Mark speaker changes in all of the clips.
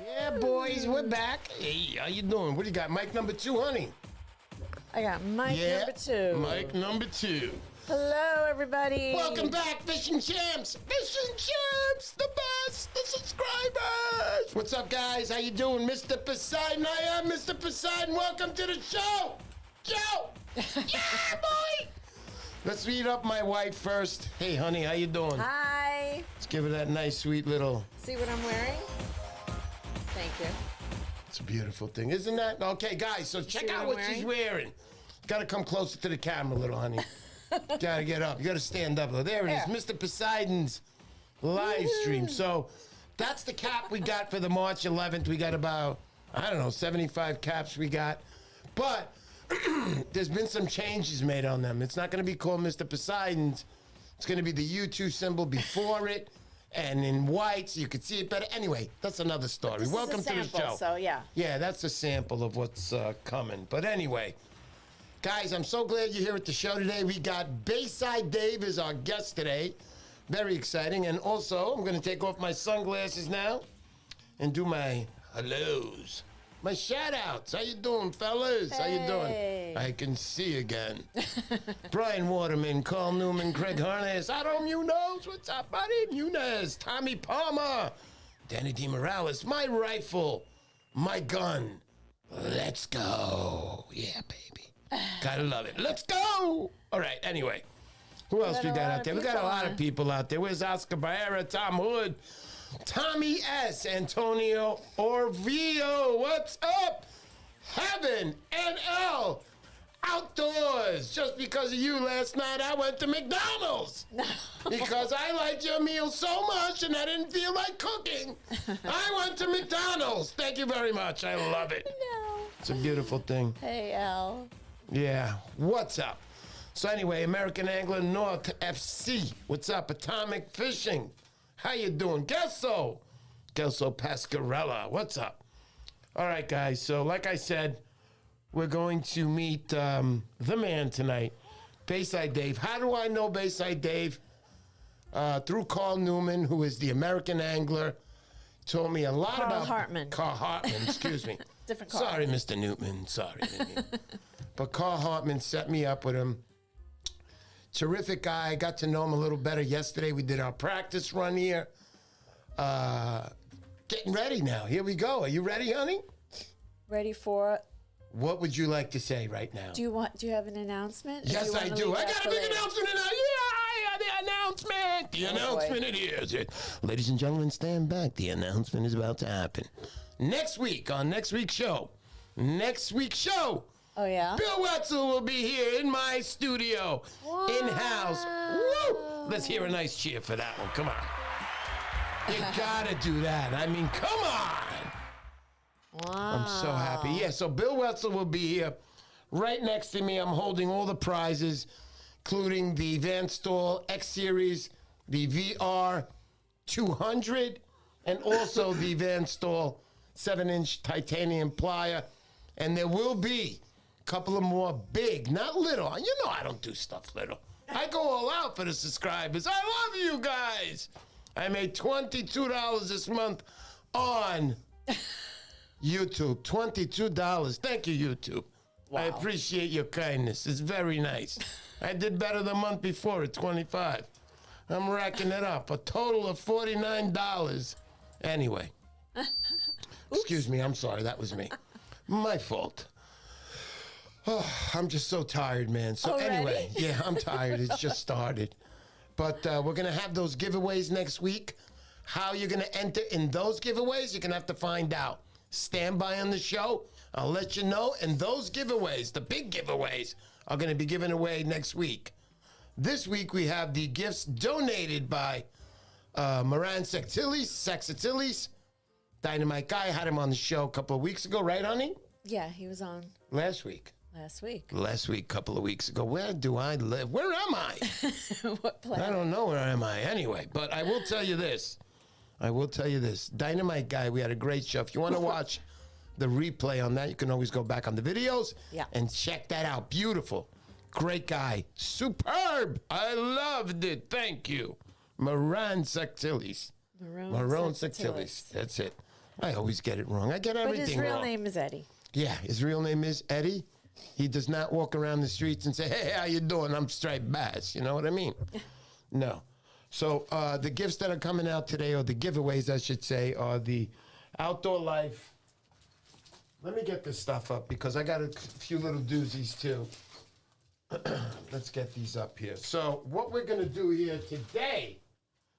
Speaker 1: Yeah, boys, we're back. Hey, how you doing? What do you got? Mic number 2, honey?
Speaker 2: I got mic number 2.
Speaker 1: Mic number 2.
Speaker 2: Hello, everybody.
Speaker 1: Welcome back, Fishing Champs. Fishing Champs, the best, the subscribers. What's up, guys? How you doing? Mr. Poseidon, I am Mr. Poseidon. Welcome to the show. Joe. Yeah, boy. Let's meet up my wife first. Hey, honey, how you doing?
Speaker 2: Hi.
Speaker 1: Let's give her that nice, sweet little...
Speaker 2: See what I'm wearing? Thank you.
Speaker 1: It's a beautiful thing, isn't that? Okay, guys, so check out what she's wearing. Got to come closer to the camera, little honey. Got to get up. You got to stand up. There it is, Mr. Poseidon's live stream. So that's the cap we got for the March 11th. We got about, I don't know, 75 caps we got. But there's been some changes made on them. It's not going to be called Mr. Poseidon's. It's going to be the U2 symbol before it. And in white, so you could see it better. Anyway, that's another story. Welcome to the show.
Speaker 2: So, yeah.
Speaker 1: Yeah, that's a sample of what's coming. But anyway, guys, I'm so glad you're here at the show today. We got Bayside Dave as our guest today. Very exciting. And also, I'm going to take off my sunglasses now and do my hellos. My shout-outs. How you doing, fellas? How you doing? I can see again. Brian Waterman, Carl Newman, Craig Harness, Adam Munoz. What's up, buddy? Munoz, Tommy Palmer, Danny DeMorales, my rifle, my gun. Let's go. Yeah, baby. Gotta love it. Let's go. All right, anyway. Who else we got out there? We got a lot of people out there. Where's Oscar Barrera, Tom Hood? Tommy S. Antonio Orvio, what's up? Heaven and L outdoors. Just because of you last night, I went to McDonald's. Because I liked your meal so much and I didn't feel like cooking. I went to McDonald's. Thank you very much. I love it.
Speaker 2: No.
Speaker 1: It's a beautiful thing.
Speaker 2: Hey, Al.
Speaker 1: Yeah. What's up? So anyway, American Angler North FC. What's up? Atomic Fishing. How you doing? Gelso Pascarella. What's up? All right, guys. So like I said, we're going to meet the man tonight, Bayside Dave. How do I know Bayside Dave? Through Carl Newman, who is the American Angler. Told me a lot
Speaker 2: Carl
Speaker 1: about...
Speaker 2: Hartman.
Speaker 1: Carl Hartman, excuse me.
Speaker 2: Different Carl.
Speaker 1: Sorry, Mr. Newman. Sorry. But Carl Hartman set me up with him. Terrific guy. I got to know him a little better yesterday. We did our practice run here. Getting ready now. Here we go. Are you ready, honey?
Speaker 2: Ready for it?
Speaker 1: What would you like to say right now?
Speaker 2: Do you have an announcement?
Speaker 1: Yes, I do. I got a big announcement now. Yeah, the announcement. The announcement it is. Ladies and gentlemen, stand back. The announcement is about to happen. Next week, on next week's show.
Speaker 2: Oh, yeah?
Speaker 1: Bill Wetzel will be here in my studio, in-house. Woo! Let's hear a nice cheer for that one. Come on. You gotta do that. I mean, come on.
Speaker 2: Wow.
Speaker 1: I'm so happy. Yeah, so Bill Wetzel will be here. Right next to me, I'm holding all the prizes, including the Van Staal X Series, the VR 200, and also the Van Staal 7-inch titanium plier. And there will be couple of more big, not little. You know I don't do stuff little. I go all out for the subscribers. I love you guys. I made $22 this month on YouTube. $22. Thank you, YouTube. Wow. I appreciate your kindness. It's very nice. I did better the month before at 25. I'm racking it up. A total of $49. Anyway. Excuse me. I'm sorry. That was me. My fault. Oh, I'm just so tired, man. So anyway, yeah, I'm tired. It's just started. But we're going to have those giveaways next week. How you're going to enter in those giveaways, you're going to have to find out. Stand by on the show. I'll let you know. And those giveaways, the big giveaways, are going to be given away next week. This week, we have the gifts donated by Moran Sexatilis. Dynamite Guy. Had him on the show a couple of weeks ago, right, honey?
Speaker 2: Yeah, he was on.
Speaker 1: Last week.
Speaker 2: Last week,
Speaker 1: a couple of weeks ago. Where do I live? Where am I?
Speaker 2: What planet?
Speaker 1: I don't know where am I. Anyway, but I will tell you this. Dynamite Guy, we had a great show. If you want to watch the replay on that, you can always go back on the videos and check that out. Beautiful. Great guy. Superb. I loved it. Thank you. Moran Sexatilis. Marone Sexatilis. That's it. I always get it wrong. I get
Speaker 2: But
Speaker 1: everything
Speaker 2: his real
Speaker 1: wrong.
Speaker 2: name is Eddie.
Speaker 1: Yeah, his real name is Eddie. He does not walk around the streets and say, "Hey, how you doing? I'm striped bass." You know what I mean? No. So the gifts that are coming out today, or the giveaways, I should say, are the Outdoor Life. Let me get this stuff up because I got a few little doozies too. Let's get these up here. So what we're going to do here today,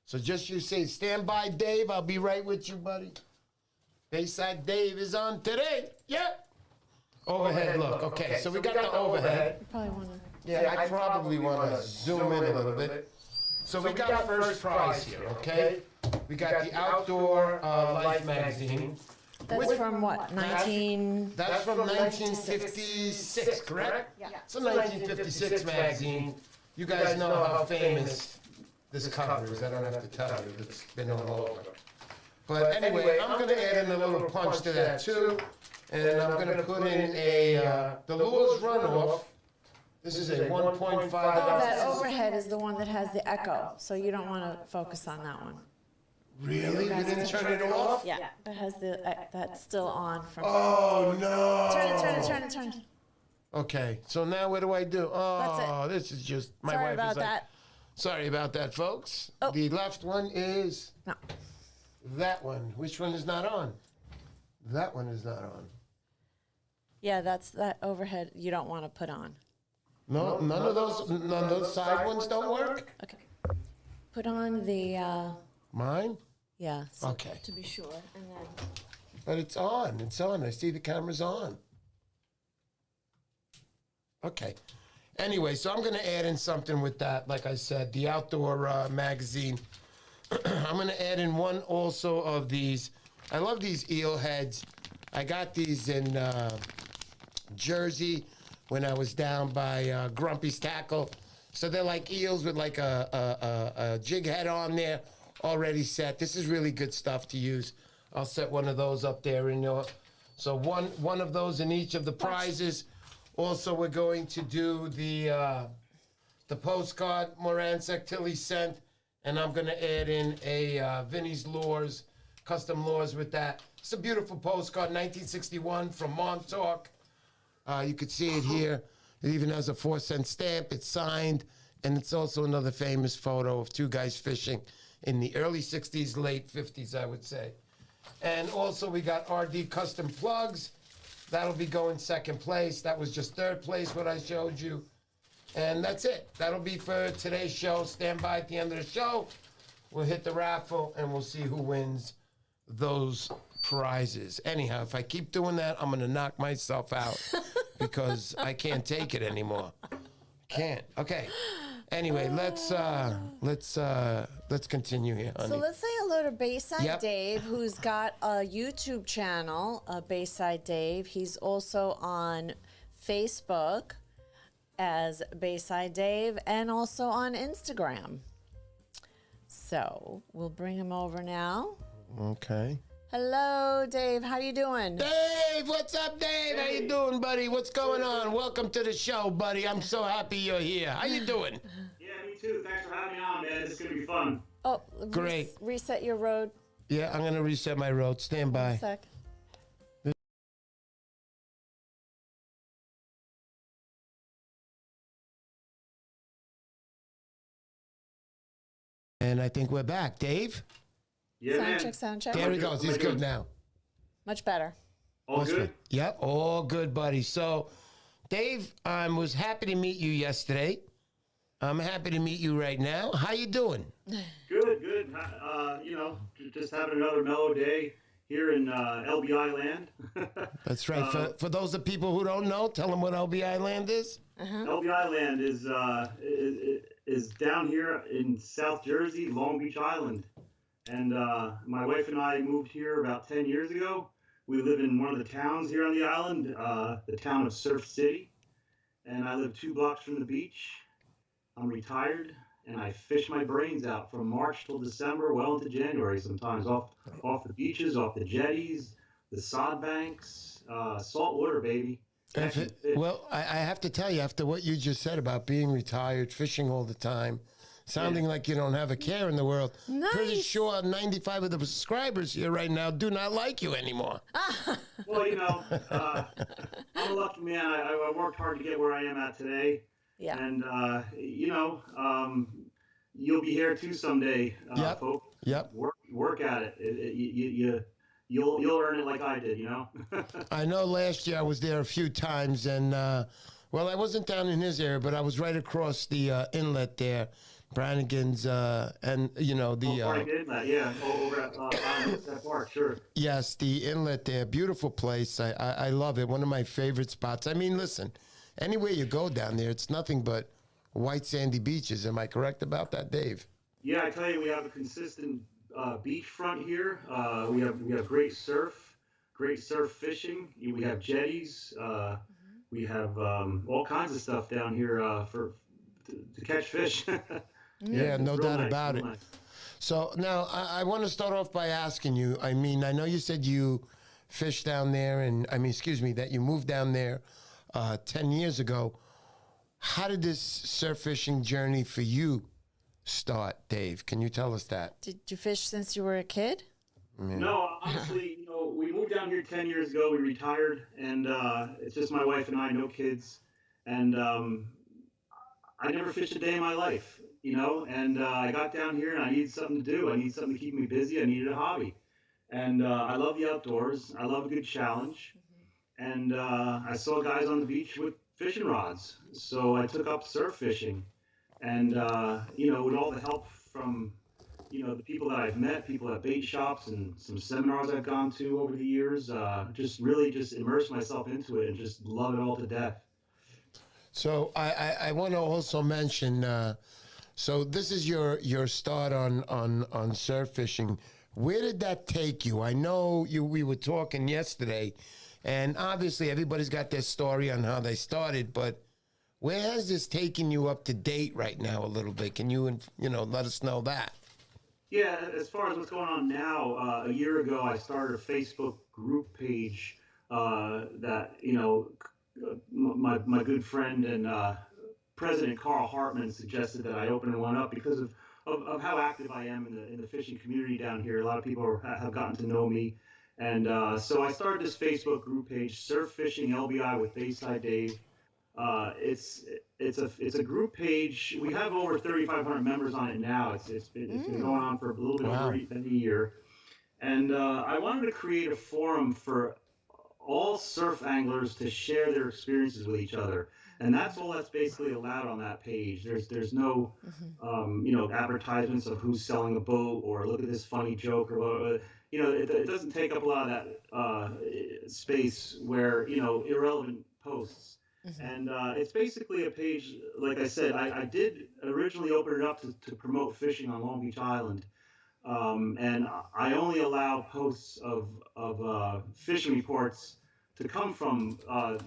Speaker 1: so just you say, stand by, Dave. I'll be right with you, buddy. Bayside Dave is on today. Yep. Overhead look. Okay, so we got the overhead.
Speaker 2: You probably want to.
Speaker 1: Yeah, I probably want to zoom in a little bit. So we got first prize here, okay? We got the Outdoor Life magazine.
Speaker 2: That's from what? 19.
Speaker 1: That's from 1956, correct?
Speaker 2: Yeah.
Speaker 1: It's a 1956 magazine. You guys know how famous this cover is. I don't have to tell you. It's been all over. But anyway, I'm going to add in a little punch to that too. And I'm going to put in the Lures Runoff. This is a 1.5
Speaker 2: Oh, that
Speaker 1: ounce.
Speaker 2: overhead is the one that has the echo, so you don't want to focus on that one.
Speaker 1: Really? You didn't turn it off?
Speaker 2: Yeah, that has the that's still on from.
Speaker 1: Oh, no.
Speaker 2: Turn it.
Speaker 1: Okay, so now what do I do? Oh, this is just, my
Speaker 2: Sorry
Speaker 1: wife
Speaker 2: about
Speaker 1: is like,
Speaker 2: that.
Speaker 1: sorry about that, folks.
Speaker 2: Oh.
Speaker 1: The left one is
Speaker 2: No.
Speaker 1: that one. Which one is not on? That one is not on.
Speaker 2: Yeah, that's that overhead you don't want to put on.
Speaker 1: No, none of those side ones don't work?
Speaker 2: Okay. Put on the
Speaker 1: Mine?
Speaker 2: yeah. So
Speaker 1: Okay.
Speaker 2: To be sure, and then.
Speaker 1: But it's on. It's on. I see the camera's on. Okay. Anyway, so I'm going to add in something with that. Like I said, the Outdoor magazine. I'm going to add in one also of these. I love these eel heads. I got these in Jersey when I was down by Grumpy's Tackle. So they're like eels with like a jig head on there already set. This is really good stuff to use. I'll set one of those up there in your. So one of those in each of the prizes. Also, we're going to do the postcard Moran Sectilli sent, and I'm going to add in a Vinny's Lures, custom lures with that. It's a beautiful postcard, 1961 from Montauk. You could see it here. It even has a 4-cent stamp. It's signed, and it's also another famous photo of two guys fishing in the early 60s, late 50s, I would say. And also, we got RD Custom Plugs. That'll be going second place. That was just third place, what I showed you. And that's it. That'll be for today's show. Stand by at the end of the show. We'll hit the raffle, and we'll see who wins those prizes. Anyhow, if I keep doing that, I'm going to knock myself out because I can't take it anymore. Can't. Okay. Anyway, let's continue here, honey.
Speaker 2: So let's say hello to Bayside
Speaker 1: Yep.
Speaker 2: Dave, who's got a YouTube channel, Bayside Dave. He's also on Facebook as Bayside Dave and also on Instagram. So we'll bring him over now.
Speaker 1: Okay.
Speaker 2: Hello, Dave. How you doing?
Speaker 1: Dave, what's up, Dave? How you doing, buddy? What's going on? Welcome to the show, buddy. I'm so happy you're here. How you doing?
Speaker 3: Yeah, me too. Thanks for having me on, man. This is going to be fun.
Speaker 2: Oh,
Speaker 1: Great.
Speaker 2: Reset your road.
Speaker 1: Yeah, I'm going to reset my road. Stand by.
Speaker 2: Sec.
Speaker 1: And I think we're back. Dave?
Speaker 3: Yeah, man.
Speaker 2: Sound check.
Speaker 1: There he goes. He's good now.
Speaker 2: Much better.
Speaker 3: All good?
Speaker 1: Yep, all good, buddy. So, Dave, I was happy to meet you yesterday. I'm happy to meet you right now. How you doing?
Speaker 3: Good. You know, just having another mellow day here in LBI land.
Speaker 1: That's right. For those of people who don't know, tell them what LBI land is.
Speaker 3: LBI land is down here in South Jersey, Long Beach Island. And my wife and I moved here about 10 years ago. We live in one of the towns here on the island, the town of Surf City. And I live 2 blocks from the beach. I'm retired, and I fish my brains out from March till December, well into January sometimes, off the beaches, off the jetties, the sod banks, salt water, baby.
Speaker 1: Well, I have to tell you, after what you just said about being retired, fishing all the time, Sounding like you don't have a care in the world. Pretty
Speaker 2: Nice.
Speaker 1: sure 95 of the subscribers here right now do not like you anymore.
Speaker 3: Well, I'm a lucky man. I worked hard to get where I am at today.
Speaker 2: Yeah.
Speaker 3: And, you'll be here too someday,
Speaker 1: Yep.
Speaker 3: folks.
Speaker 1: Yep.
Speaker 3: Work at it. You'll earn it like I did,
Speaker 1: I know last year I was there a few times, and well, I wasn't down in his area, but I was right across the inlet there, Brannigan's, and
Speaker 3: Park Inlet, yeah, over at that park, sure.
Speaker 1: yes, the inlet there, beautiful place. I love it. One of my favorite spots. I mean, listen, anywhere you go down there, it's nothing but white sandy beaches. Am I correct about that, Dave?
Speaker 3: Yeah, I tell you, we have a consistent beachfront here. We have great surf fishing. We have jetties. We have all kinds of stuff down here to catch fish.
Speaker 1: Yeah, no
Speaker 3: Real
Speaker 1: doubt
Speaker 3: nice,
Speaker 1: about
Speaker 3: real
Speaker 1: it.
Speaker 3: nice.
Speaker 1: So now I want to start off by asking you. I mean, I know you said you fished down there, and that you moved down there 10 years ago. How did this surf fishing journey for you start, Dave? Can you tell us that?
Speaker 2: Did you fish since you were a kid?
Speaker 3: No, honestly, we moved down here 10 years ago. We retired, and it's just my wife and I, no kids. And I never fished a day in my life, and I got down here and I needed something to do. I needed something to keep me busy. I needed a hobby. And I love the outdoors. I love a good challenge. And I saw guys on the beach with fishing rods. So I took up surf fishing. And, with all the help from, the people that I've met, people at bait shops and some seminars I've gone to over the years, just immerse myself into it and just love it all to death.
Speaker 1: So I want to also mention. So this is your start on surf fishing. Where did that take you? I know we were talking yesterday, and obviously everybody's got their story on how they started, but where has this taken you up to date right now a little bit? Can you let us know that?
Speaker 3: Yeah, as far as what's going on now, a year ago I started a Facebook group page that my good friend and President Carl Hartman suggested that I open one up because of how active I am in the fishing community down here. A lot of people have gotten to know me, and so I started this Facebook group page, Surf Fishing LBI with Bayside Dave. It's a group page. We have over 3,500 members on it now. It's been going on for a little bit over a year, and I wanted to create a forum for all surf anglers to share their experiences with each other, and that's all that's basically allowed on that page. There's no advertisements of who's selling a boat or look at this funny joke or it doesn't take up a lot of that space where irrelevant posts. And it's basically a page, like I said, I did originally open it up to promote fishing on Long Beach Island. And I only allow posts of fishing reports to come from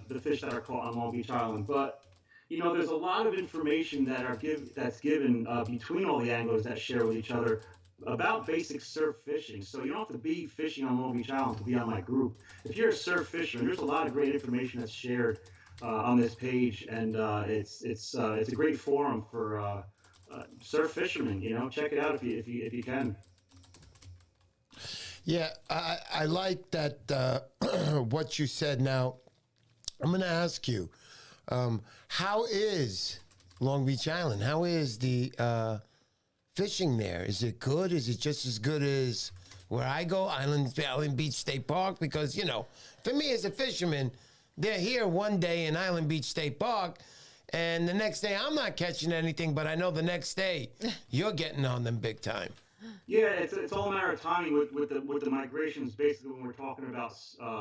Speaker 3: the fish that are caught on Long Beach Island. But, there's a lot of information that's given between all the anglers that share with each other about basic surf fishing. So you don't have to be fishing on Long Beach Island to be on my group. If you're a surf fisherman, there's a lot of great information that's shared on this page, and it's a great forum for surf fishermen. Check it out if you can.
Speaker 1: Yeah, I like that what you said. Now, I'm going to ask you, how is Long Beach Island? How is the fishing there? Is it good? Is it just as good as where I go, Island Beach State Park? Because, for me as a fisherman, they're here one day in Island Beach State Park, and the next day I'm not catching anything, but I know the next day you're getting on them big time.
Speaker 3: Yeah, it's all a matter of timing with the migrations. Basically, when we're talking about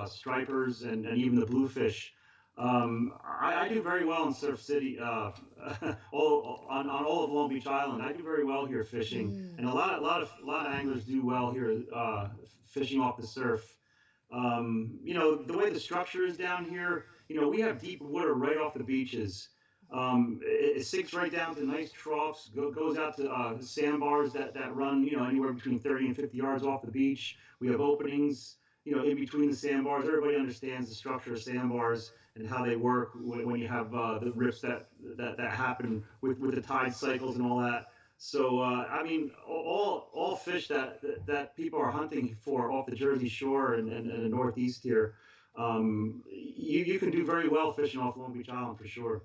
Speaker 3: stripers and even the bluefish, I do very well in Surf City, on all of Long Beach Island. I do very well here fishing, and a lot of anglers do well here fishing off the surf. The way the structure is down here, we have deep water right off the beaches. It sinks right down to nice troughs, goes out to sandbars that run, anywhere between 30 and 50 yards off the beach. We have openings, in between the sandbars. Everybody understands the structure of sandbars and how they work when you have the rips that happen with the tide cycles and all that. So I mean, all fish that people are hunting for off the Jersey Shore and the Northeast here, you can do very well fishing off Long Beach Island for sure.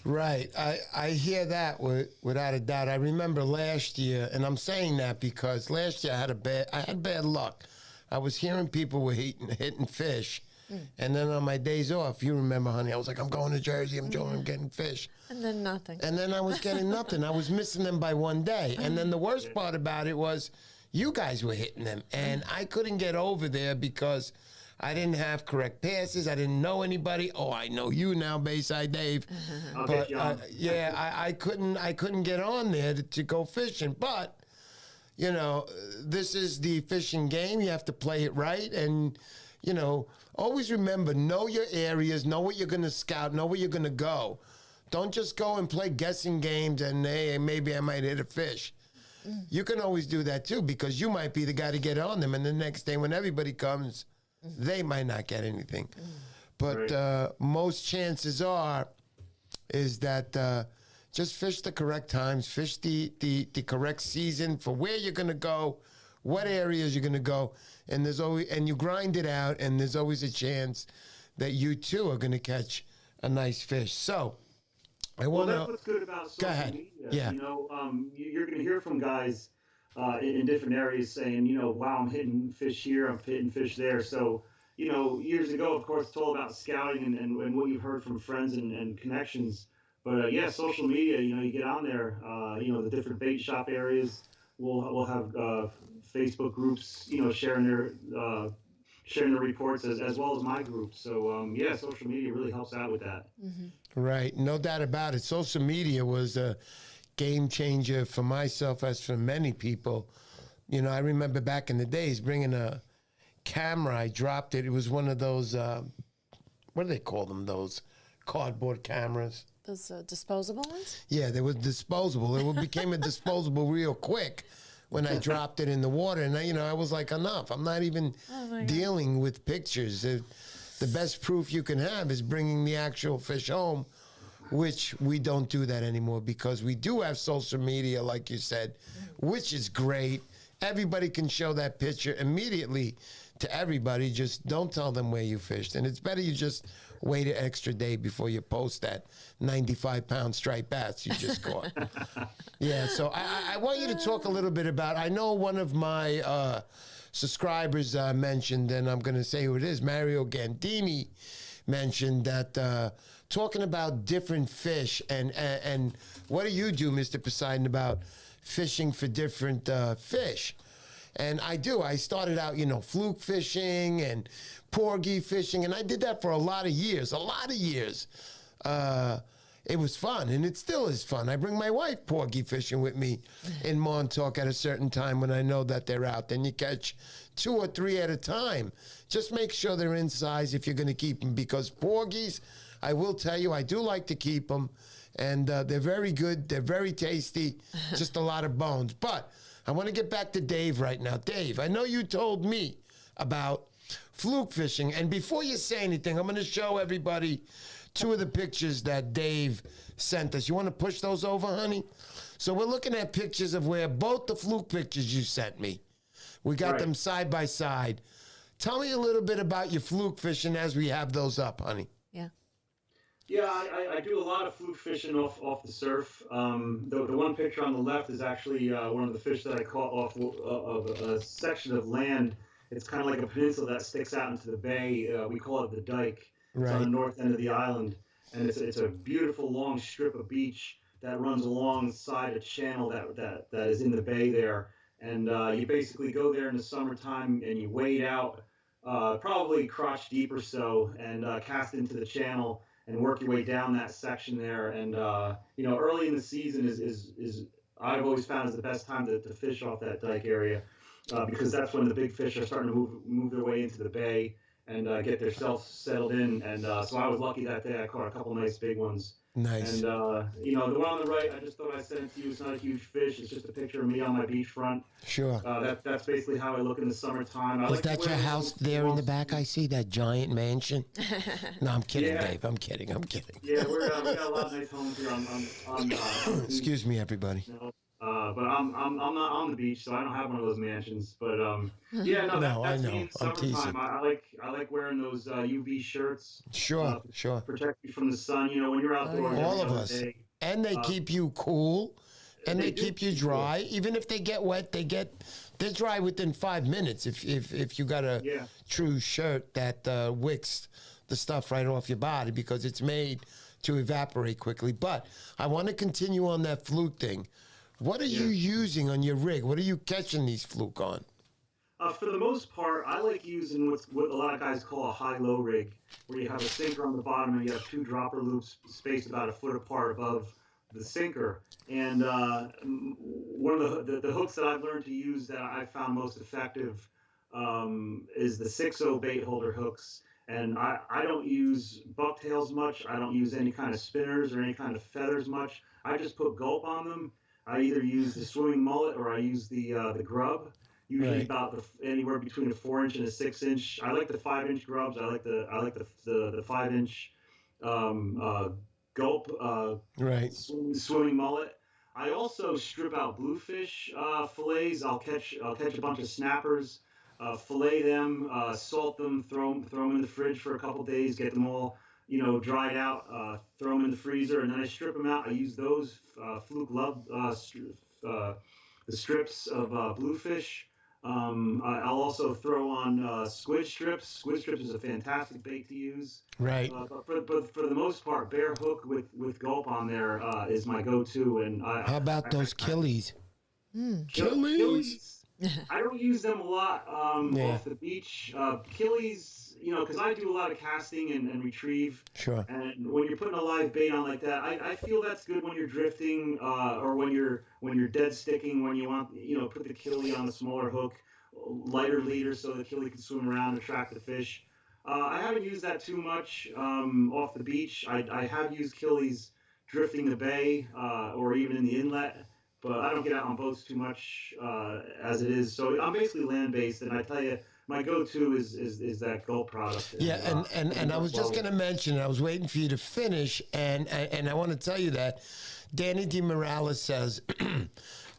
Speaker 1: Right. I hear that without a doubt. I remember last year, and I'm saying that because last year I had bad luck. I was hearing people were hitting fish. And then on my days off, you remember, honey, I was like, I'm going to Jersey, I'm getting fish.
Speaker 2: And then nothing.
Speaker 1: And then I was getting nothing. I was missing them by one day. And then the worst part about it was you guys were hitting them. And I couldn't get over there because I didn't have correct passes. I didn't know anybody. Oh, I know you now, Bayside Dave. But yeah, I couldn't get on there to go fishing. But, you know, this is the fishing game. You have to play it right. And, you know, always remember, know your areas, know what you're going to scout, know where you're going to go. Don't just go and play guessing games and, hey, maybe I might hit a fish. You can always do that, too, because you might be the guy to get on them. And the next day when everybody comes, they might not get anything. But most chances is that just fish the correct times, fish the correct season for where you're going to go, what areas you're going to go. And there's always, and you grind it out, and there's always a chance that you too are going to catch a nice fish. So, I want to.
Speaker 3: Well, that's what's good about social media.
Speaker 1: Yeah.
Speaker 3: You know, you're going to hear from guys in different areas saying, you know, wow, I'm hitting fish here, I'm hitting fish there. So, you know, years ago, of course, it's all about scouting and what you've heard from friends and connections. But yeah, social media, you know, you get on there, you know, the different bait shop areas. We'll have Facebook groups, you know, sharing their reports as well as my group. So yeah, social media really helps out with that.
Speaker 1: Right, no doubt about it. Social media was a game changer for myself, as for many people. You know, I remember back in the days bringing a camera. I dropped it. It was one of those, what do they call them? Those cardboard cameras.
Speaker 2: Those disposable ones?
Speaker 1: Yeah, they were disposable. It became a disposable real quick when I dropped it in the water. And, I was like, enough. I'm not even dealing with pictures. The best proof you can have is bringing the actual fish home, which we don't do that anymore because we do have social media, like you said, which is great. Everybody can show that picture immediately to everybody. Just don't tell them where you fished. And it's better you just wait an extra day before you post that 95-pound striped bass you just caught. Yeah, so I want you to talk a little bit about, I know one of my subscribers mentioned, and I'm going to say who it is, Mario Gandini mentioned that talking about different fish and what do you do, Mr. Poseidon, about fishing for different fish? And I do. I started out, fluke fishing and porgy fishing, and I did that for a lot of years. It was fun, and it still is fun. I bring my wife porgy fishing with me in Montauk at a certain time when I know that they're out. Then you catch 2 or 3 at a time. Just make sure they're in size if you're going to keep them, because porgies, I will tell you, I do like to keep them, and they're very good. They're very tasty, just a lot of bones. But I want to get back to Dave right now. Dave, I know you told me about fluke fishing, and before you say anything, I'm going to show everybody 2 of the pictures that Dave sent us. You want to push those over, honey? So we're looking at pictures of where both the fluke pictures you sent me. We got them side by side. Tell me a little bit about your fluke fishing as we have those up, honey.
Speaker 3: Yeah, I do a lot of fluke fishing off the surf. The one picture on the left is actually one of the fish that I caught off of a section of land. It's kind of like a peninsula that sticks out into the bay. We call it the dike. It's on the north end of the island, and it's a beautiful long strip of beach that runs alongside a channel that is in the bay there. And you basically go there in the summertime and you wade out probably crotch deep or so and cast into the channel and work your way down that section there. And early in the season is I've always found is the best time to fish off that dike area because that's when the big fish are starting to move their way into the bay. get themselves settled in. And so I was lucky that day. I caught a couple nice big ones.
Speaker 1: Nice.
Speaker 3: And the one on the right, I just thought I'd send it to you. It's not a huge fish. It's just a picture of me on my beachfront.
Speaker 1: Sure.
Speaker 3: That's basically how I look in the summertime.
Speaker 1: Is that your house there in the back? I see that giant mansion. No, I'm kidding,
Speaker 3: Yeah.
Speaker 1: Dave. I'm kidding.
Speaker 3: Yeah, we got a lot of nice homes here on
Speaker 1: Excuse me, everybody.
Speaker 3: but I'm not on the beach, so I don't have one of those mansions. But yeah, no,
Speaker 1: No, I
Speaker 3: that's
Speaker 1: know.
Speaker 3: me in
Speaker 1: I'm teasing.
Speaker 3: summertime. I like wearing those UV shirts.
Speaker 1: Sure.
Speaker 3: Protect you from the sun. When you're outdoors.
Speaker 1: All
Speaker 3: every
Speaker 1: of
Speaker 3: other
Speaker 1: us.
Speaker 3: day.
Speaker 1: And they keep you cool, and they
Speaker 3: do
Speaker 1: keep you
Speaker 3: keep
Speaker 1: dry. Even if they get wet, they're dry within 5 minutes. If you got a true shirt that wicks the stuff right off your body, because it's made to evaporate quickly. But I want to continue on that fluke thing. What are you using on your rig? What are you catching these fluke on?
Speaker 3: For the most part, I like using what a lot of guys call a high-low rig, where you have a sinker on the bottom and you have two dropper loops spaced about a foot apart above the sinker. And one of the hooks that I've learned to use that I found most effective is the 6.0 bait holder hooks. And I don't use bucktails much. I don't use any kind of spinners or any kind of feathers much. I just put gulp on them. I either use the swimming mullet or I use the grub. Usually about anywhere between a 4-inch and a 6-inch. I like the 5-inch grubs. I like the 5-inch gulp swimming mullet. I also strip out bluefish fillets. I'll catch a bunch of snappers, fillet them, salt them, throw them in the fridge for a couple days, get them all dried out, throw them in the freezer, and then I strip them out. I use those fluke love the strips of bluefish. I'll also throw on squid strips. Squid strips is a fantastic bait to use.
Speaker 1: Right.
Speaker 3: But for the most part, bare hook with gulp on there is my go-to. And
Speaker 1: how about those killies?
Speaker 3: Killies. I don't use them a lot off the beach. Killies, because I do a lot of casting and retrieve.
Speaker 1: Sure.
Speaker 3: And when you're putting a live bait on like that, I feel that's good when you're drifting or when you're dead sticking, when you want put the killie on a smaller hook, lighter leader, so the killie can swim around and attract the fish. I haven't used that too much off the beach. I have used killies drifting the bay or even in the inlet. But I don't get out on boats too much as it is. So I'm basically land-based, and I tell you, my go-to is that gulp product.
Speaker 1: And I was just going to mention, I was waiting for you to finish, and I want to tell you that Danny D. Morales says,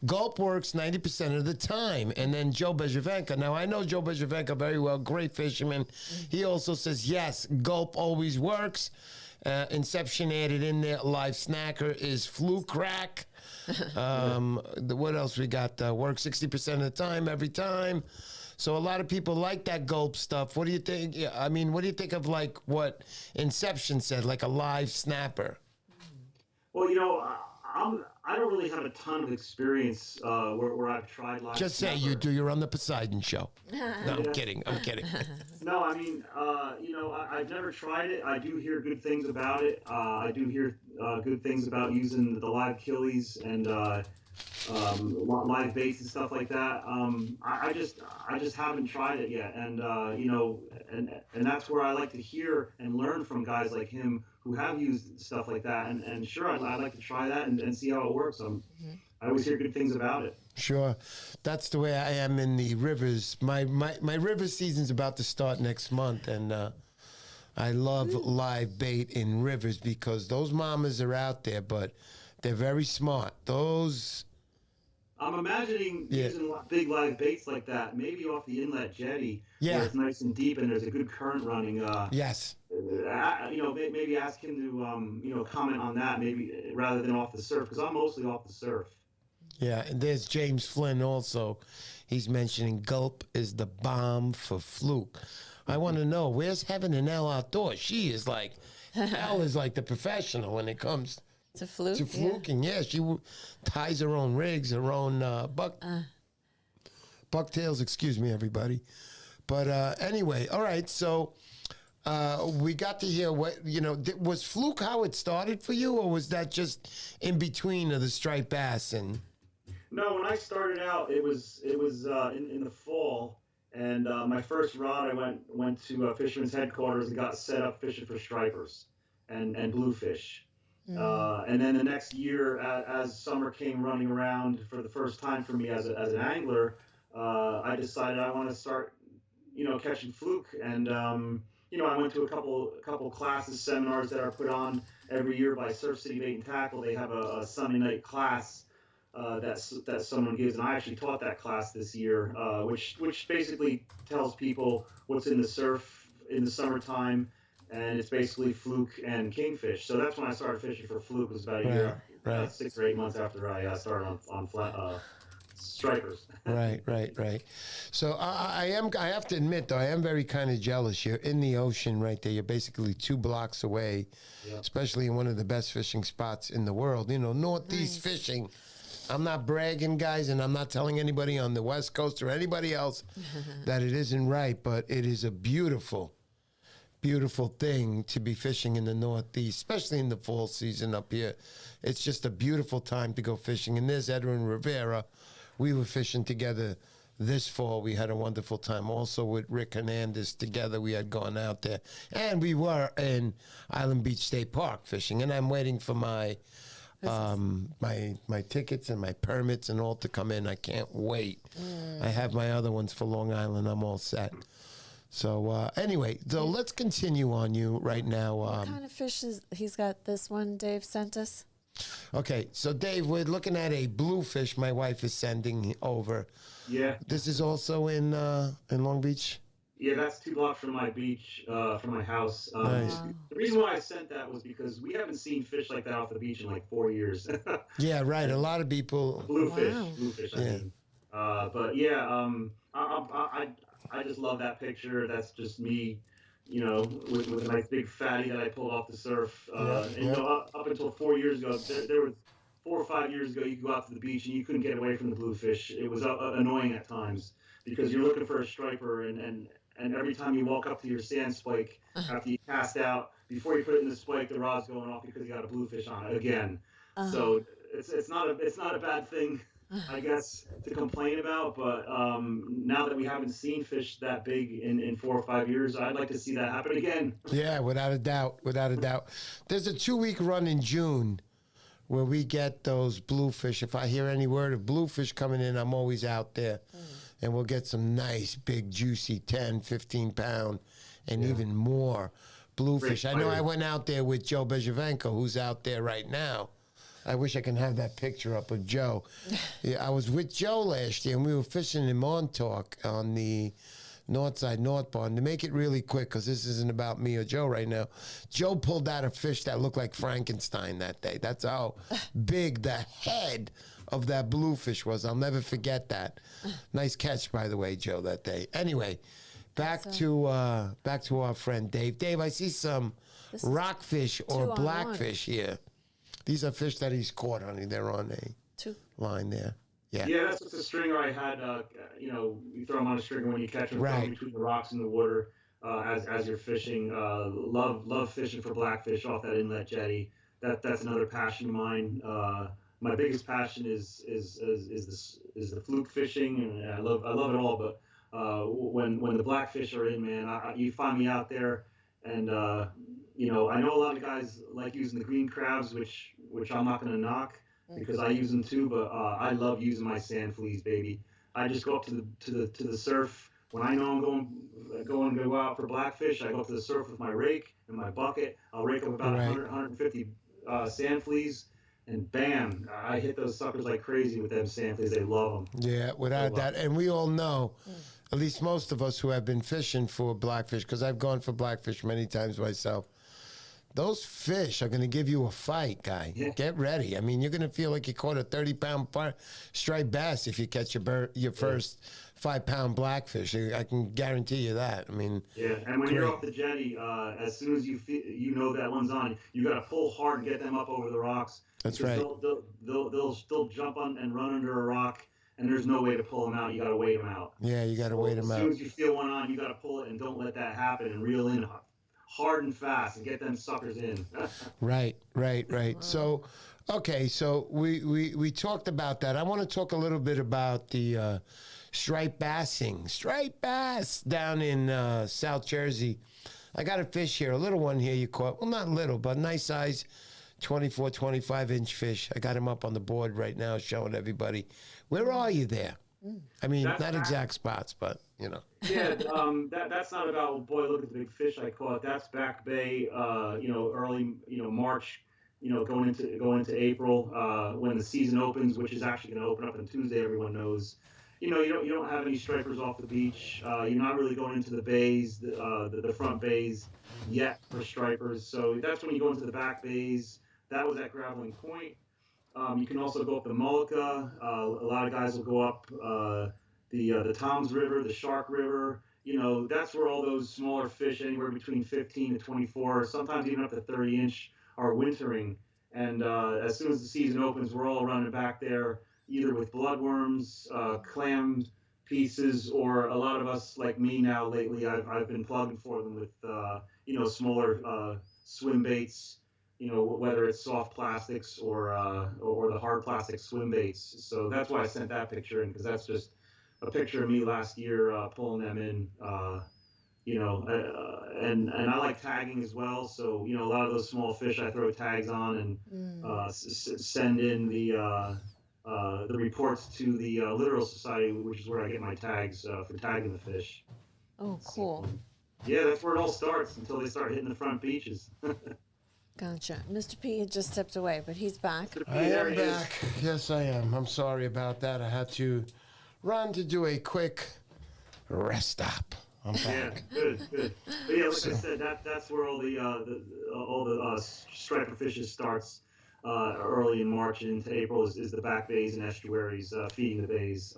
Speaker 1: gulp works 90% of the time. And then Joe Bejavenka, now I know Joe Bejavenka very well, great fisherman. He also says, yes, gulp always works. Inception added in there, live snacker is fluke rack. What else we got? Work 60% of the time, every time. So a lot of people like that gulp stuff. What do you think? I mean, what do you think of like what Inception said, like a live snapper?
Speaker 3: Well, I don't really have a ton of experience where I've tried live
Speaker 1: Just say
Speaker 3: snapper.
Speaker 1: you do. You're on the Poseidon show. No, I'm kidding.
Speaker 3: No, I mean, I've never tried it. I do hear good things about it. I do hear good things about using the live killies and live baits and stuff like that. I just haven't tried it yet, and and that's where I like to hear and learn from guys like him who have used stuff like that. And sure, I'd like to try that and see how it works. I always hear good things about it.
Speaker 1: Sure. That's the way I am in the rivers. My river season's about to start next month, and I love live bait in rivers because those mamas are out there, but they're very smart. Those...
Speaker 3: I'm imagining using big live baits like that, maybe off the inlet jetty, where it's nice and deep and there's a good current running.
Speaker 1: Yes.
Speaker 3: Maybe ask him to, comment on that, maybe rather than off the surf, because I'm mostly off the surf.
Speaker 1: Yeah, and there's James Flynn also. He's mentioning gulp is the bomb for fluke. I want to know, where's Heaven and Elle Outdoors? She is like, Elle is like the professional when it comes
Speaker 2: to fluke.
Speaker 1: To fluking, yeah. She ties her own rigs, her own bucktails, excuse me, everybody. But anyway, all right, so we got to hear what, was fluke how it started for you, or was that just in between of the striped bass? And
Speaker 3: no, when I started out, it was in the fall, And my first rod, I went to Fisherman's Headquarters and got set up fishing for stripers and bluefish. And then the next year, as summer came running around for the first time for me as an angler, I decided I want to start, catching fluke. And I went to a couple classes, seminars that are put on every year by Surf City Bait and Tackle. They have a Sunday night class that someone gives, and I actually taught that class this year, which basically tells people what's in the surf in the summertime, and it's basically fluke and kingfish. So that's when I started fishing for fluke. It was about a year, 6 or 8 months after I started on flat stripers.
Speaker 1: Right. So I have to admit, though, I am very kind of jealous. You're in the ocean right there. You're basically 2 blocks away, especially in one of the best fishing spots in the world. Northeast fishing. I'm not bragging, guys, and I'm not telling anybody on the West Coast or anybody else that it isn't right, but it is a beautiful, beautiful thing to be fishing in the Northeast, especially in the fall season up here. It's just a beautiful time to go fishing. And there's Edwin Rivera. We were fishing together this fall. We had a wonderful time. Also with Rick Hernandez together, we had gone out there. And we were in Island Beach State Park fishing. And I'm waiting for my tickets and my permits and all to come in. I can't wait. I have my other ones for Long Island. I'm all set. So anyway, so let's continue on you right now.
Speaker 2: What kind of fish is he's got? This one Dave sent us.
Speaker 1: Okay, so Dave, we're looking at a bluefish my wife is sending over.
Speaker 3: Yeah.
Speaker 1: This is also in Long Beach?
Speaker 3: Yeah, that's 2 blocks from my beach, from my house.
Speaker 1: Nice.
Speaker 3: The reason why I sent that was because we haven't seen fish like that off the beach in like 4 years.
Speaker 1: Yeah, right. A lot of people.
Speaker 3: Bluefish,
Speaker 2: Wow.
Speaker 3: I mean. But yeah, I just love that picture. That's just me, with a nice big fatty that I pulled off the surf. Up until 4 years ago, there was 4 or 5 years ago, you could go out to the beach and you couldn't get away from the bluefish. It was annoying at times because you're looking for a striper and every time you walk up to your sand spike after you cast out, before you put it in the spike, the rod's going off because you got a bluefish on it again. So it's not a bad thing, I guess, to complain about. But now that we haven't seen fish that big in 4 or 5 years, I'd like to see that happen again.
Speaker 1: Yeah, without a doubt. There's a 2-week run in June where we get those bluefish. If I hear any word of bluefish coming in, I'm always out there. And we'll get some nice, big, juicy 10, 15-pound, and even more bluefish. I know I went out there with Joe Bejevenko, who's out there right now. I wish I can have that picture up of Joe. Yeah, I was with Joe last year, and we were fishing in Montauk on the north side, North Pond. To make it really quick, because this isn't about me or Joe right now, Joe pulled out a fish that looked like Frankenstein that day. That's how big the head of that bluefish was. I'll never forget that. Nice catch, by the way, Joe, that day. Anyway, back to our friend Dave. Dave, I see some rockfish or blackfish here. These are fish that he's caught, honey. They're on a line there. Yeah.
Speaker 3: Yeah, that's just a stringer I had. You throw them on a stringer when you catch them from between the rocks and the water as you're fishing. Love fishing for blackfish off that inlet jetty. That's another passion of mine. My biggest passion is the fluke fishing, and I love it all. But when the blackfish are in, man, you find me out there, and I know a lot of guys like using the green crabs, which I'm not going to knock because I use them too. But I love using my sand fleas, baby. I just go up to the surf when I know I'm going to go out for blackfish. I go up to the surf with my rake and my bucket. I'll rake up about 100, 150 sand fleas. And bam, I hit those suckers like crazy with them sand fleas. They love them.
Speaker 1: Yeah, without that. And we all know, at least most of us who have been fishing for blackfish, because I've gone for blackfish many times myself, those fish are going to give you a fight, guy. Yeah. Get ready. I mean, you're going to feel like you caught a 30-pound striped bass if you catch your first 5-pound blackfish. I can guarantee you that. I mean,
Speaker 3: yeah. And when you're off the jetty, as soon as you know that one's on, you got to pull hard and get them up over the rocks.
Speaker 1: That's right.
Speaker 3: They'll still jump on and run under a rock, and there's no way to pull them out. You got to wait them out.
Speaker 1: Yeah, you got to wait them out.
Speaker 3: As soon as you feel one on, you got to pull it, and don't let that happen, and reel in hard and fast and get them suckers in.
Speaker 1: Right. Wow. So, okay, so we talked about that. I want to talk a little bit about the striped bass down in South Jersey. I got a fish here, a little one here you caught. Well, not little, but nice size, 24, 25-inch fish. I got him up on the board right now showing everybody. Where are you there? I mean, not exact spots, but, you know.
Speaker 3: Yeah, that's not about, boy, look at the big fish I caught. That's Back Bay, early, March, going into April, when the season opens, which is actually going to open up on Tuesday, everyone knows. You don't have any stripers off the beach. You're not really going into the bays, the front bays yet for stripers. So that's when you go into the back bays. That was at Graveling Point. You can also go up the Mullica. A lot of guys will go up the Toms River, the Shark River. That's where all those smaller fish, anywhere between 15 to 24, sometimes even up to 30-inch, are wintering. And as soon as the season opens, we're all running back there, either with bloodworms, clam pieces, or a lot of us, like me now lately, I've been plugging for them with smaller swim baits. Whether it's soft plastics or the hard plastic swim baits. So that's why I sent that picture in, because that's just a picture of me last year pulling them in. And I like tagging as well. So a lot of those small fish I throw tags on and send in the reports to the Littoral Society, which is where I get my tags for tagging the fish.
Speaker 2: Oh, cool.
Speaker 3: So, yeah, that's where it all starts until they start hitting the front beaches.
Speaker 2: Gotcha. Mr. P had just stepped away, but he's back.
Speaker 1: I am back. Yes, I am. I'm sorry about that. I had to run to do a quick rest stop. I'm back.
Speaker 3: Yeah, good. But yeah, like I said, that's where all the striper fishes starts early in March and into April is the back bays and estuaries feeding the bays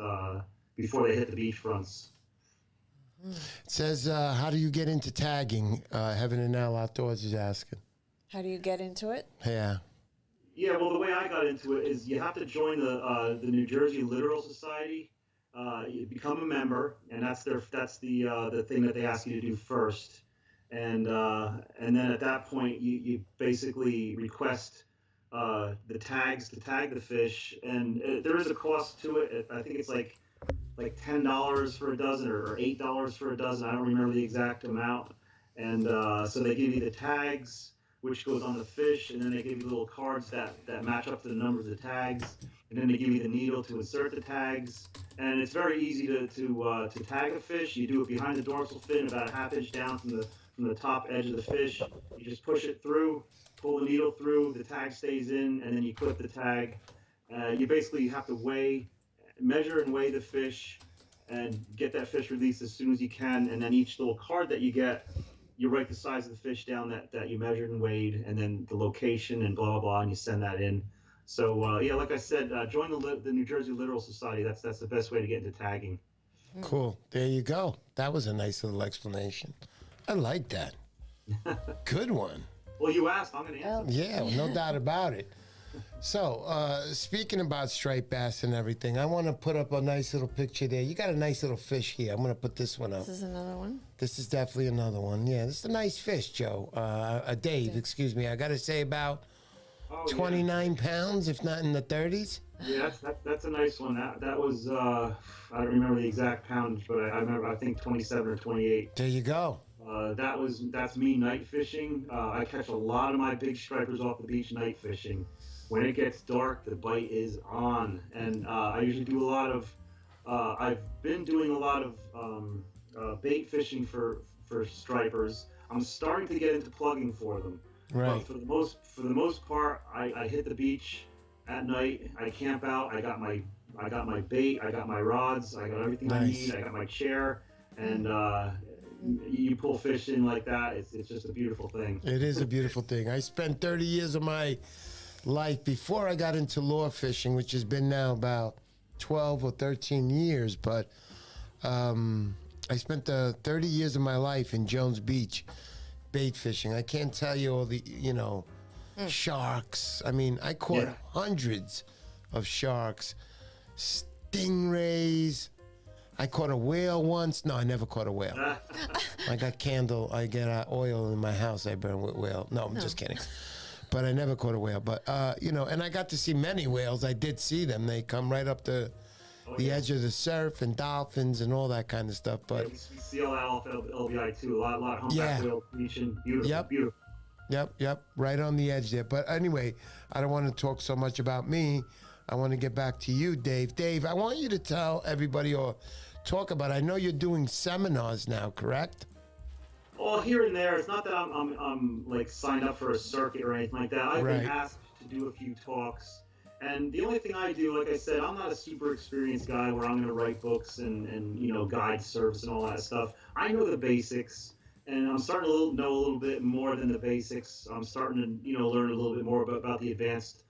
Speaker 3: before they hit the beach fronts.
Speaker 1: It says, how do you get into tagging? Heaven and Al Outdoors is asking.
Speaker 2: How do you get into it?
Speaker 1: Yeah.
Speaker 3: Yeah, well, the way I got into it is you have to join the New Jersey Littoral Society. You become a member, and that's the thing that they ask you to do first. And then at that point, you basically request the tags to tag the fish, and there is a cost to it. I think it's like $10 for a dozen or $8 for a dozen. I don't remember the exact amount. And so they give you the tags, which goes on the fish, and then they give you little cards that match up to the number of the tags, and then they give you the needle to insert the tags. And it's very easy to tag a fish. You do it behind the dorsal fin, about a half inch down from the top edge of the fish. You just push it through, pull the needle through, the tag stays in, and then you clip the tag. You basically have to measure and weigh the fish, and get that fish released as soon as you can. And then each little card that you get, you write the size of the fish down that you measured and weighed, and then the location and blah, blah, blah, and you send that in. So, like I said, join the New Jersey Littoral Society. That's the best way to get into tagging.
Speaker 1: Cool. There you go. That was a nice little explanation. I like that. Good one.
Speaker 3: Well, you asked. I'm going to answer.
Speaker 1: Yeah, no doubt about it. So, speaking about striped bass and everything, I want to put up a nice little picture there. You got a nice little fish here. I'm going to put this one up.
Speaker 2: This is another one?
Speaker 1: This is definitely another one. Yeah, this is a nice fish, Joe. Dave, excuse me. I got to say about 29 pounds, if not in the 30s.
Speaker 3: Yeah, that's a nice one. That was, I don't remember the exact poundage, but I remember, I think 27 or 28.
Speaker 1: There you go.
Speaker 3: That's me night fishing. I catch a lot of my big stripers off the beach night fishing. When it gets dark, the bite is on, and I usually do a lot of. I've been doing a lot of bait fishing for stripers. I'm starting to get into plugging for them.
Speaker 1: Right.
Speaker 3: But for the most part, I hit the beach at night. I camp out. I got my bait. I got my rods. I got everything I need. I got my chair, and you pull fish in like that. It's just a beautiful thing.
Speaker 1: It is a beautiful thing. I spent 30 years of my life before I got into lure fishing, which has been now about 12 or 13 years, but I spent the 30 years of my life in Jones Beach bait fishing. I can't tell you all the, sharks. I mean, I caught hundreds of sharks, stingrays. I caught a whale once. No, I never caught a whale. I get oil in my house I burn with whale. No, I'm just kidding. But I never caught a whale. But, and I got to see many whales. I did see them. They come right up the the
Speaker 3: yeah.
Speaker 1: edge of the surf and dolphins and all that kind of stuff. But
Speaker 3: Yeah, we see all that off LBI too. A lot of humpback
Speaker 1: Yeah.
Speaker 3: whale reaching. Beautiful,
Speaker 1: Yep.
Speaker 3: beautiful.
Speaker 1: Yep, right on the edge there. But anyway, I don't want to talk so much about me. I want to get back to you, Dave. Dave, I want you to tell everybody or talk about. I know you're doing seminars now, correct?
Speaker 3: Well, here and there. It's not that I'm like signed up for a circuit or anything like that. I've
Speaker 1: Right.
Speaker 3: been asked to do a few talks, and the only thing I do, like I said, I'm not a super experienced guy where I'm going to write books and guide service and all that stuff. I know the basics. And I'm starting to know a little bit more than the basics. I'm starting to, learn a little bit more about the advanced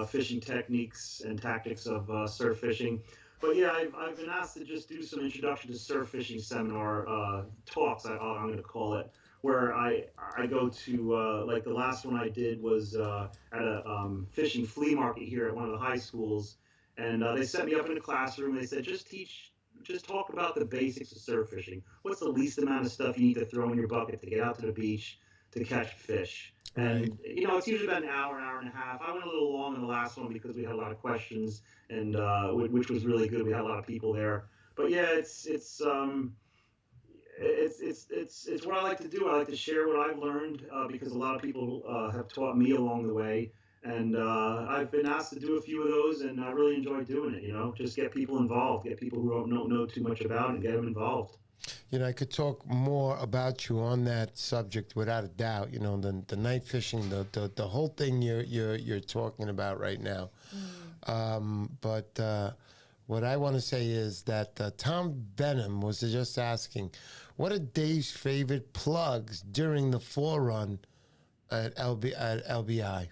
Speaker 3: fishing techniques and tactics of surf fishing. But yeah, I've been asked to just do some introduction to surf fishing seminar talks, I'm going to call it, where I go to, like the last one I did was at a fishing flea market here at one of the high schools. And they set me up in a classroom. They said, just talk about the basics of surf fishing. What's the least amount of stuff you need to throw in your bucket to get out to the beach to catch fish? And, it's usually about an hour and a half. I went a little long in the last one because we had a lot of questions, and which was really good. We had a lot of people there. But yeah, it's what I like to do. I like to share what I've learned because a lot of people have taught me along the way. And I've been asked to do a few of those, and I really enjoy doing it. Just get people involved, get people who don't know too much about it, and get them involved.
Speaker 1: I could talk more about you on that subject without a doubt. The night fishing, the whole thing you're talking about right now. But what I want to say is that Tom Benham was just asking, what are Dave's favorite plugs during the fall run at LBI?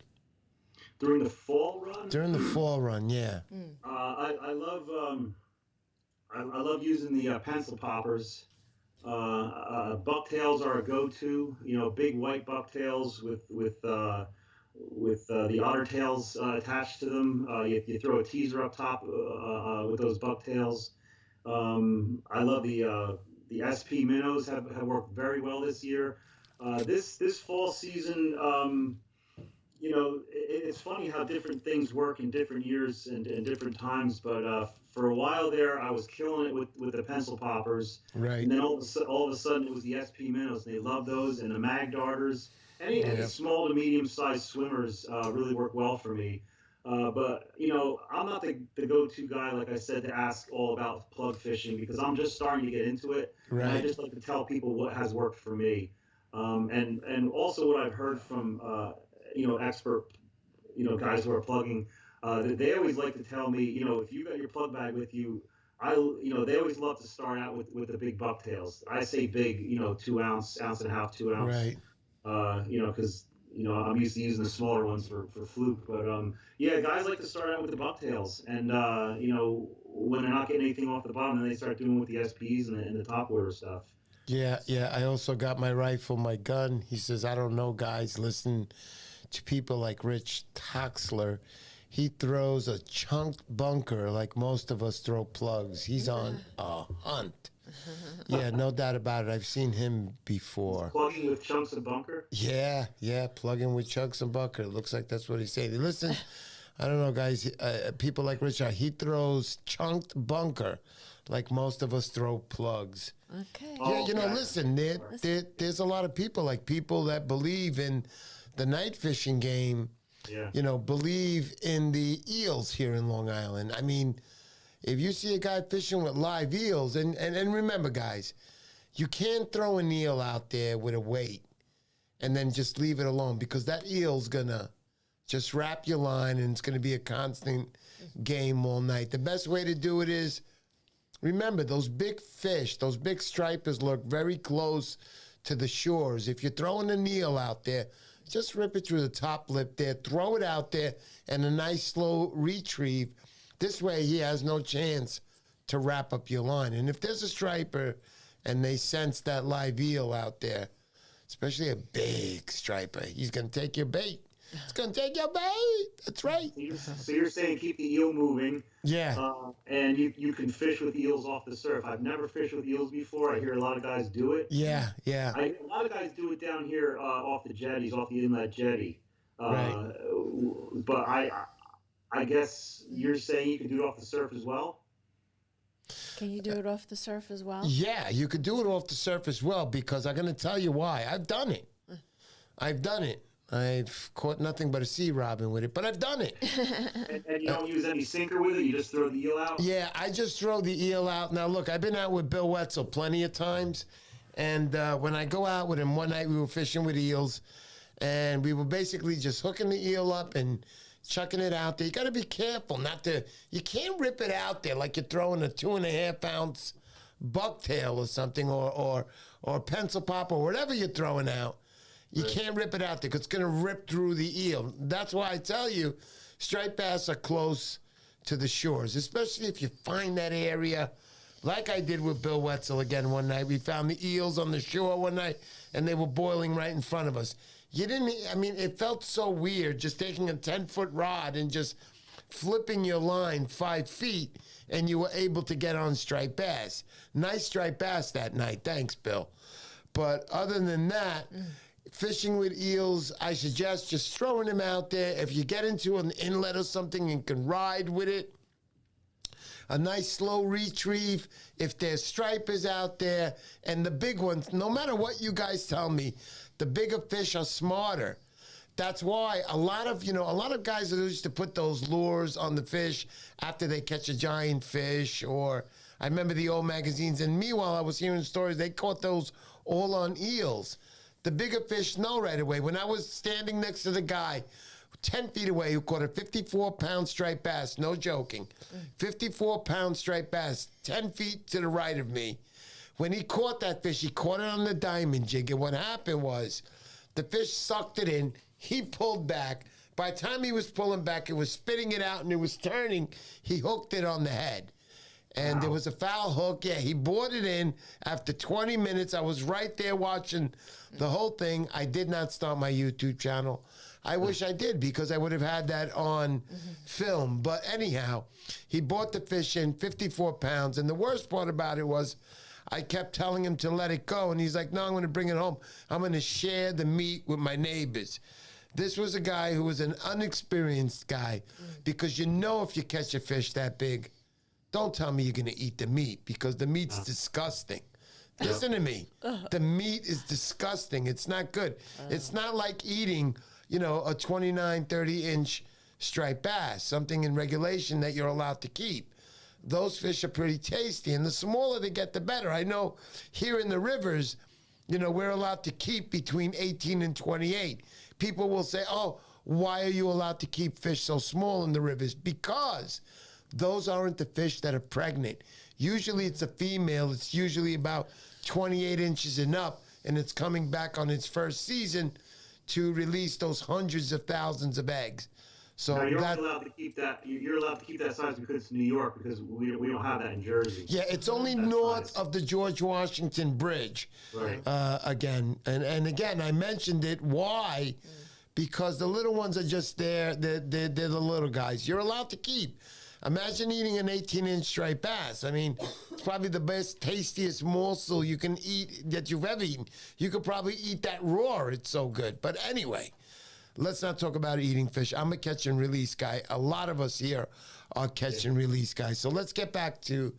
Speaker 3: During the fall run?
Speaker 1: During the fall run, yeah.
Speaker 3: I love using the pencil poppers. Bucktails are a go-to. Big white bucktails with the otter tails attached to them. You throw a teaser up top with those bucktails. I love the SP minnows have worked very well this year. This fall season. It's funny how different things work in different years and different times. But for a while there, I was killing it with the pencil poppers.
Speaker 1: Right.
Speaker 3: And then all of a sudden, it was the SP minnows. They love those, and the mag darters. Any small to medium-sized swimmers really work well for me. But I'm not the go-to guy, like I said, to ask all about plug fishing because I'm just starting to get into it.
Speaker 1: Right.
Speaker 3: And I just like to tell people what has worked for me. And also what I've heard from expert, guys who are plugging, they always like to tell me, if you got your plug bag with you, they always love to start out with the big bucktails. I say big, 2 ounce, ounce and a half, 2 ounce.
Speaker 1: Right.
Speaker 3: Because I'm used to using the smaller ones for fluke. But guys like to start out with the bucktails, and when they're not getting anything off the bottom, then they start doing with the SPs and the top water stuff.
Speaker 1: Yeah. I also got my rifle, my gun. He says, I don't know, guys. Listen to people like Rich Toxler. He throws a chunked bunker like most of us throw plugs. He's on a hunt. Yeah, no doubt about it. I've seen him before.
Speaker 3: Plugging with chunks of bunker?
Speaker 1: Yeah, plugging with chunks of bunker. It looks like that's what he's saying. Listen, I don't know, guys. People like Richard, he throws chunked bunker like most of us throw plugs.
Speaker 2: Okay.
Speaker 1: Yeah, listen, there's a lot of people that believe in the night fishing game. Yeah. Believe in the eels here in Long Island. I mean, if you see a guy fishing with live eels, and remember, guys, you can't throw an eel out there with a weight and then just leave it alone because that eel's going to just wrap your line and it's going to be a constant game all night. The best way to do it is, remember, those big fish, those big stripers lurk very close to the shores. If you're throwing an eel out there, just rip it through the top lip there, throw it out there, and a nice slow retrieve. This way he has no chance to wrap up your line. And if there's a striper and they sense that live eel out there, especially a big striper, he's going to take your bait. It's going to take your bait. That's right.
Speaker 3: So you're saying keep the eel moving.
Speaker 1: Yeah.
Speaker 3: And you can fish with eels off the surf. I've never fished with eels before. I hear a lot of guys do it.
Speaker 1: Yeah.
Speaker 3: A lot of guys do it down here off the jetties, off the inlet jetty.
Speaker 1: Right.
Speaker 3: But I guess you're saying you can do it off the surf as well?
Speaker 2: Can you do it off the surf as well?
Speaker 1: Yeah, you could do it off the surf as well, because I'm going to tell you why. I've done it. I've caught nothing but a sea robin with it, but I've done it.
Speaker 3: And you don't use any sinker with it? You just throw the eel out?
Speaker 1: Yeah, I just throw the eel out. Now, look, I've been out with Bill Wetzel plenty of times, and when I go out with him, one night we were fishing with eels, and we were basically just hooking the eel up and chucking it out there. You got to be careful not to. You can't rip it out there like you're throwing a 2.5 ounce bucktail or something, or pencil pop or whatever you're throwing out. You can't rip it out there because it's going to rip through the eel. That's why I tell you, striped bass are close to the shores, especially if you find that area. Like I did with Bill Wetzel again one night. We found the eels on the shore one night, and they were boiling right in front of us. It felt so weird just taking a 10-foot rod and just flipping your line 5 feet, and you were able to get on striped bass. Nice striped bass that night. Thanks, Bill. But other than that, fishing with eels, I suggest just throwing them out there. If you get into an inlet or something and can ride with it, a nice slow retrieve. If there's stripers out there, and the big ones, no matter what you guys tell me, the bigger fish are smarter. That's why a lot of guys that used to put those lures on the fish after they catch a giant fish, or I remember the old magazines, and meanwhile I was hearing stories, they caught those all on eels. The bigger fish know right away. When I was standing next to the guy 10 feet away who caught a 54-pound striped bass, no joking, 54-pound striped bass, 10 feet to the right of me. When he caught that fish, he caught it on the diamond jig, and what happened was the fish sucked it in, he pulled back. By the time he was pulling back, it was spitting it out, and it was turning. He hooked it on the head. And there was a foul hook. Yeah, he brought it in. After 20 minutes, I was right there watching the whole thing. I did not start my YouTube channel. I wish I did, because I would have had that on film. But anyhow, he brought the fish in, 54 pounds. And the worst part about it was I kept telling him to let it go. And he's like, no, I'm going to bring it home. I'm going to share the meat with my neighbors. This was a guy who was an unexperienced guy, because if you catch a fish that big, don't tell me you're going to eat the meat, because the meat's disgusting. Listen to me. The meat is disgusting. It's not good. It's not like eating, a 29, 30-inch striped bass, something in regulation that you're allowed to keep. Those fish are pretty tasty, and the smaller they get, the better. I know here in the rivers, we're allowed to keep between 18 and 28. People will say, oh, why are you allowed to keep fish so small in the rivers? Because those aren't the fish that are pregnant. Usually it's a female. It's usually about 28 inches and up, and it's coming back on its first season to release those hundreds of thousands of eggs. So
Speaker 3: now you're allowed to keep that. You're allowed to keep that size because it's New York, because we don't have that in Jersey.
Speaker 1: Yeah, it's only north of the George Washington Bridge.
Speaker 3: Right.
Speaker 1: Again, and again, I mentioned it. Why? Because the little ones are just there. They're the little guys. You're allowed to keep. Imagine eating an 18-inch striped bass. I mean, it's probably the best, tastiest morsel you can eat that you've ever eaten. You could probably eat that raw. It's so good. But anyway, let's not talk about eating fish. I'm a catch and release guy. A lot of us here are catch and release guys. So let's get back to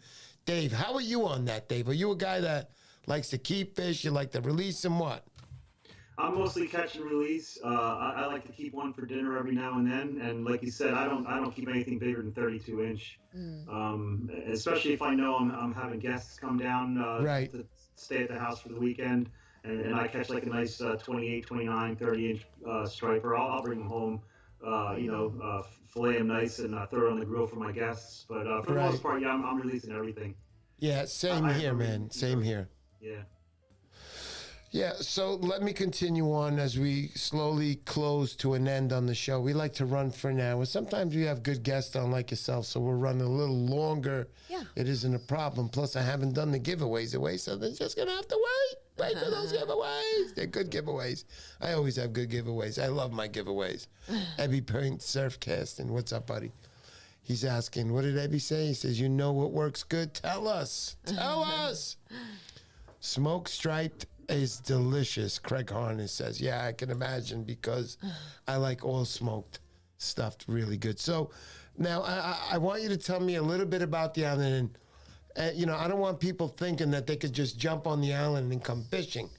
Speaker 1: Dave. How are you on that, Dave? Are you a guy that likes to keep fish? You like to release them? What?
Speaker 3: I'm mostly catch and release. I like to keep one for dinner every now and then. And like you said, I don't keep anything bigger than 32 inch. Especially if I know I'm having guests come down to stay at the house for the weekend, and I catch like a nice 28, 29, 30 inch striper. I'll bring them home. Fillet them nice and throw it on the grill for my guests. But for the most part, yeah, I'm releasing everything.
Speaker 1: Yeah, same here, man. Same here.
Speaker 3: Yeah.
Speaker 1: Yeah, so let me continue on as we slowly close to an end on the show. We like to run for an hour. Sometimes we have good guests on like yourself, so we're running a little longer.
Speaker 2: Yeah.
Speaker 1: It isn't a problem. Plus, I haven't done the giveaways away, so they're just going to have to wait for those giveaways. They're good giveaways. I always have good giveaways. I love my giveaways. Ebby Paint Surfcasting. What's up, buddy? He's asking, what did Ebby say? He says, you know what works good? Tell us. Tell us. Smoke striped is delicious, Craig Harness says. Yeah, I can imagine, because I like all smoked stuffed really good. So now I want you to tell me a little bit about the island, I don't want people thinking that they could just jump on the island and come fishing.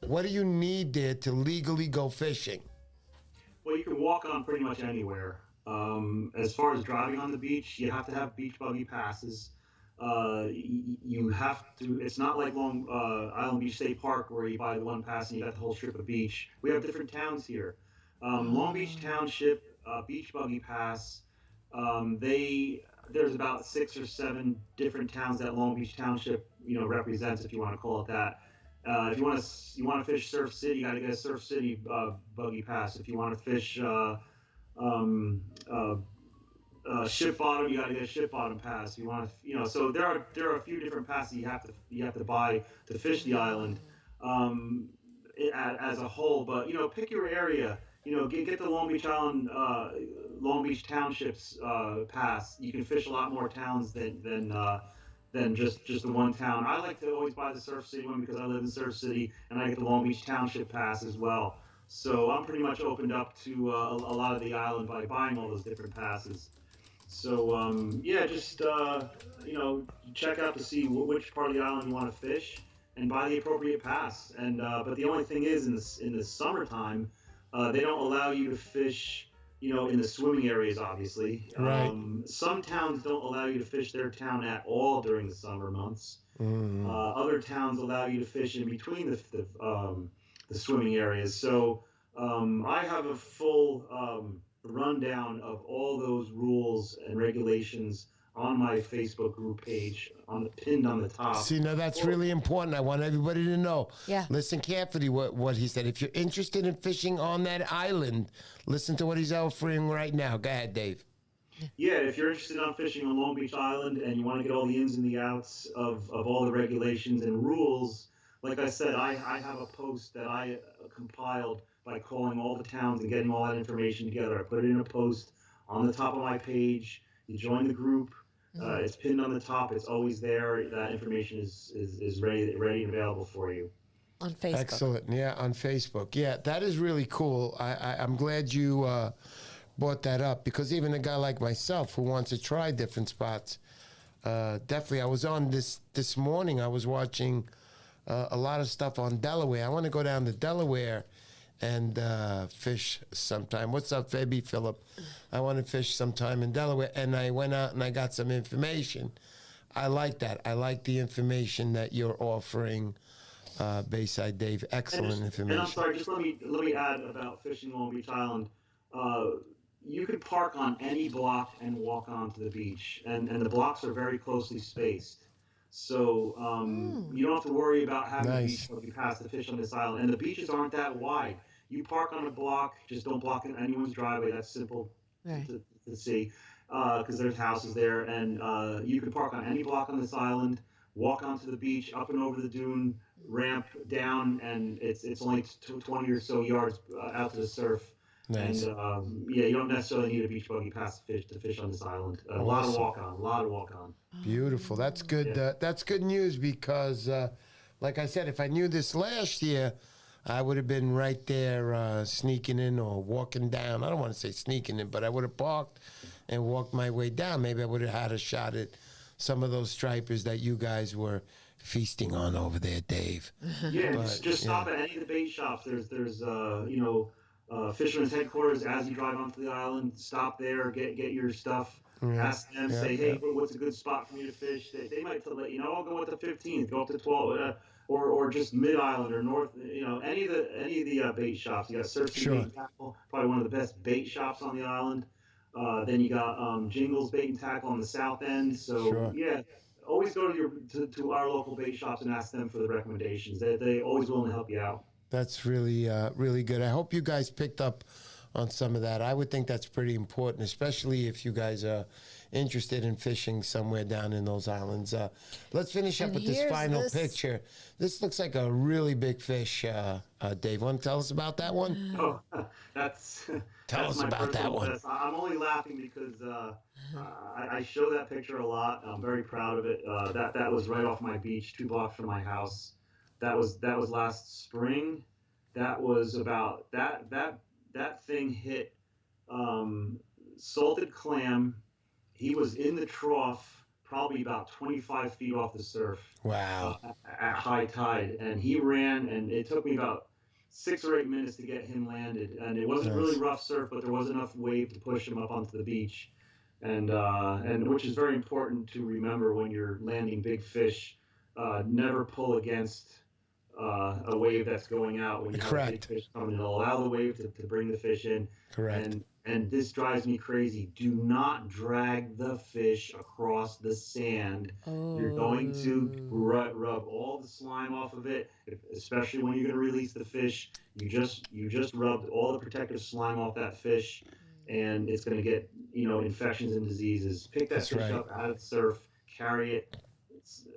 Speaker 1: What do you need there to legally go fishing?
Speaker 3: Well, you can walk on pretty much anywhere. As far as driving on the beach, you have to have beach buggy passes. You have to. It's not like Long Island Beach State Park where you buy the one pass and you got the whole strip of beach. We have different towns here. Long Beach Township beach buggy pass. There's about 6 or 7 different towns that Long Beach Township represents, if you want to call it that. If you want to fish Surf City, you got to get a Surf City buggy pass. If you want to fish Ship Bottom, you got to get a Ship Bottom pass. You want to, so there are a few different passes you have to buy to fish the island as a whole. But pick your area. Get the Long Beach Island, Long Beach Townships pass. You can fish a lot more towns than just the one town. I like to always buy the Surf City one because I live in Surf City, and I get the Long Beach Township pass as well. So I'm pretty much opened up to a lot of the island by buying all those different passes. So just check out to see which part of the island you want to fish, and buy the appropriate pass. And but the only thing is, in the summertime, they don't allow you to fish, in the swimming areas, obviously.
Speaker 1: Right.
Speaker 3: Some towns don't allow you to fish their town at all during the summer months.
Speaker 1: Mm.
Speaker 3: Other towns allow you to fish in between the swimming areas. So I have a full rundown of all those rules and regulations on my Facebook group page, pinned on the top.
Speaker 1: See, now that's really important. I want everybody to know.
Speaker 2: Yeah.
Speaker 1: Listen carefully what he said. If you're interested in fishing on that island, listen to what he's offering right now. Go ahead, Dave.
Speaker 3: Yeah, if you're interested on fishing on Long Beach Island and you want to get all the ins and the outs of all the regulations and rules, like I said, I have a post that I compiled by calling all the towns and getting all that information together. I put it in a post on the top of my page. You join the group. It's pinned on the top. It's always there. That information is ready and available for you.
Speaker 2: On Facebook.
Speaker 1: Excellent. Yeah, on Facebook. Yeah, that is really cool. I'm glad you brought that up, because even a guy like myself who wants to try different spots, definitely. I was on this morning. I was watching a lot of stuff on Delaware. I want to go down to Delaware and fish sometime. What's up, Fabi, Philip? I want to fish sometime in Delaware. And I went out and I got some information. I like that. I like the information that you're offering, Bayside Dave. Excellent information.
Speaker 3: And I'm sorry, just let me add about fishing Long Beach Island. You could park on any block and walk onto the beach, and the blocks are very closely spaced. So you don't have to worry about having a beach buggy pass to fish on this island. And the beaches aren't that wide. You park on a block, just don't block anyone's driveway. That's simple to see, because there's houses there. And you can park on any block on this island, walk onto the beach, up and over the dune, ramp down, and it's only 20 or so yards out to the surf.
Speaker 1: Nice.
Speaker 3: And you don't necessarily need a beach buggy pass to fish on this island. A lot of walk on.
Speaker 1: Beautiful. That's good. That's good news, because, like I said, if I knew this last year, I would have been right there sneaking in or walking down. I don't want to say sneaking in, but I would have parked and walked my way down. Maybe I would have had a shot at some of those stripers that you guys were feasting on over there, Dave.
Speaker 3: Yeah, just stop at any of the bait shops. There's Fisherman's Headquarters as you drive onto the island. Stop there, get your stuff. Ask them, say, hey, what's a good spot for me to fish? They might let you know. I'll go with the 15th, go up to 12, or just Mid Island or North. Any of the bait shops. You got Surf City Bait and Tackle, probably one of the best bait shops on the island. Then you got Jingles Bait and Tackle on the south end. So always go to our local bait shops and ask them for the recommendations. They always willing to help you out.
Speaker 1: That's really, really good. I hope you guys picked up on some of that. I would think that's pretty important, especially if you guys are interested in fishing somewhere down in those islands. Let's finish up with this final picture. This looks like a really big fish. Dave, want to tell us about that one?
Speaker 3: Oh, tell
Speaker 1: us about that one.
Speaker 3: Best. I'm only laughing because I show that picture a lot. I'm very proud of it. That was right off my beach, 2 blocks from my house. That was last spring. That was about that thing hit salted clam. He was in the trough probably about 25 feet off the surf
Speaker 1: Wow.
Speaker 3: at high tide, and he ran, and it took me about 6 or 8 minutes to get him landed, and it wasn't really
Speaker 1: Nice.
Speaker 3: rough surf, but there was enough wave to push him up onto the beach, and which is very important to remember when you're landing big fish. Never pull against a wave that's going out when you have a big
Speaker 1: Correct.
Speaker 3: fish coming. It'll allow the wave to bring the fish in,
Speaker 1: Correct.
Speaker 3: and this drives me crazy. Do not drag the fish across the sand. You're going to rub all the slime off of it, especially when you're going to release the fish. You just rubbed all the protective slime off that fish, and it's going to get infections and diseases. Pick that
Speaker 1: That's
Speaker 3: fish
Speaker 1: right.
Speaker 3: up out of the surf, carry it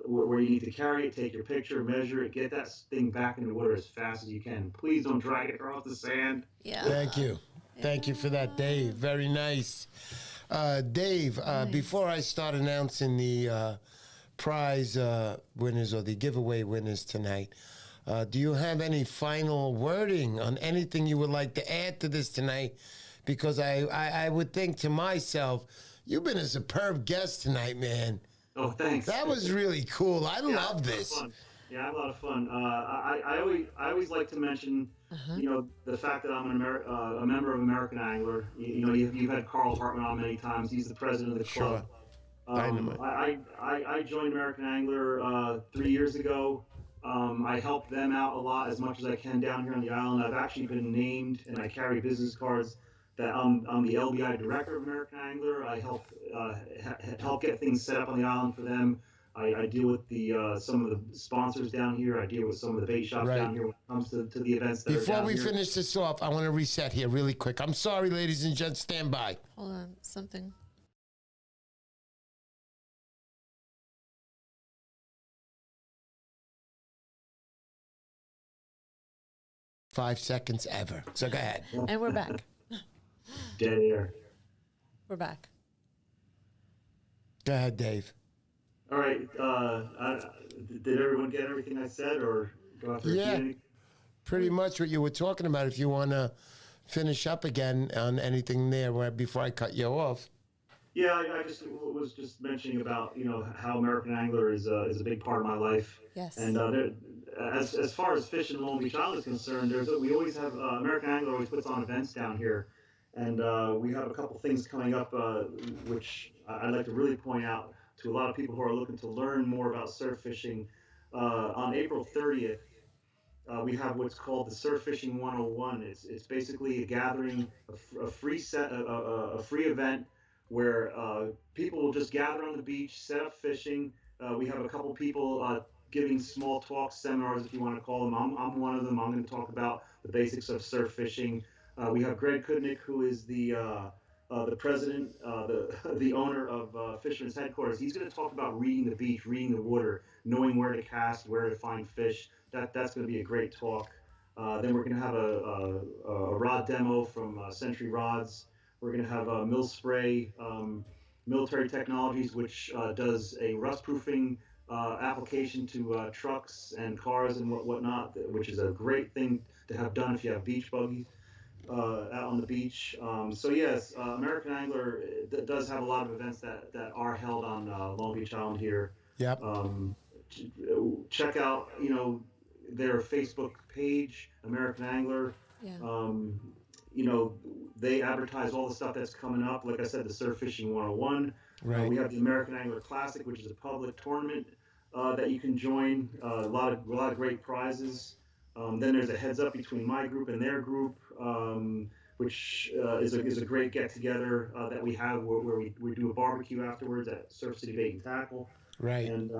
Speaker 3: where you need to carry it, take your picture, measure it, get that thing back in the water as fast as you can. Please don't drag it across the sand.
Speaker 2: Yeah.
Speaker 1: Thank you. Thank you for that, Dave. Very nice. Dave, before I start announcing the prize winners or the giveaway winners tonight, do you have any final wording on anything you would like to add to this tonight? Because I would think to myself, you've been a superb guest tonight, man.
Speaker 3: Oh, thanks.
Speaker 1: That was really cool. I love this.
Speaker 3: Fun. Yeah, I had a lot of fun. I always like to mention, the fact that I'm a member of American Angler. You've had Carl Hartman on many times. He's the president of the club.
Speaker 1: Dynamite.
Speaker 3: I joined American Angler 3 years ago. I help them out a lot as much as I can down here on the island. I've actually been named, and I carry business cards that I'm the LBI director of American Angler. I help get things set up on the island for them. I deal with some of the sponsors down here. I deal with some of the bait shops down here when it comes to the events that are
Speaker 1: Before
Speaker 3: down
Speaker 1: we
Speaker 3: here.
Speaker 1: finish this off, I want to reset here really quick. I'm sorry, ladies and gents. Stand by.
Speaker 2: Hold on. Something.
Speaker 1: 5 seconds ever. So go ahead.
Speaker 2: And we're back.
Speaker 3: Dead air.
Speaker 2: We're back.
Speaker 1: Go ahead, Dave.
Speaker 3: All right. Did everyone get everything I said, or do I have to repeat
Speaker 1: Yeah.
Speaker 3: anything?
Speaker 1: Pretty much what you were talking about. If you want to finish up again on anything there before I cut you off.
Speaker 3: Yeah, I just was just mentioning about how American Angler is a big part of my life.
Speaker 2: Yes.
Speaker 3: And as far as fishing in Long Beach Island is concerned, we always have American Angler always puts on events down here, and we have a couple things coming up which I'd like to really point out to a lot of people who are looking to learn more about surf fishing. On April 30th, we have what's called the Surf Fishing 101. It's basically a gathering, a free event where people will just gather on the beach, set up fishing. We have a couple people giving small talk seminars, if you want to call them. I'm one of them. I'm going to talk about the basics of surf fishing. We have Greg Kudnick, who is the president, the owner of Fisherman's Headquarters. He's going to talk about reading the beach, reading the water, knowing where to cast, where to find fish. That's going to be a great talk. Then we're going to have a rod demo from Century Rods. We're going to have Mill Spray Military Technologies, which does a rust proofing application to trucks and cars and whatnot, which is a great thing to have done if you have beach buggies out on the beach. So yes, American Angler does have a lot of events that are held on Long Beach Island here.
Speaker 1: Yep.
Speaker 3: Check out their Facebook page, American Angler.
Speaker 2: Yeah.
Speaker 3: They advertise all the stuff that's coming up. Like I said, the Surf Fishing 101.
Speaker 1: Right.
Speaker 3: We have the American Angler Classic, which is a public tournament that you can join. A lot of great prizes. Then there's a heads up between my group and their group, which is a great get together that we have where we do a barbecue afterwards at Surf City Bait and Tackle.
Speaker 1: Right.
Speaker 3: And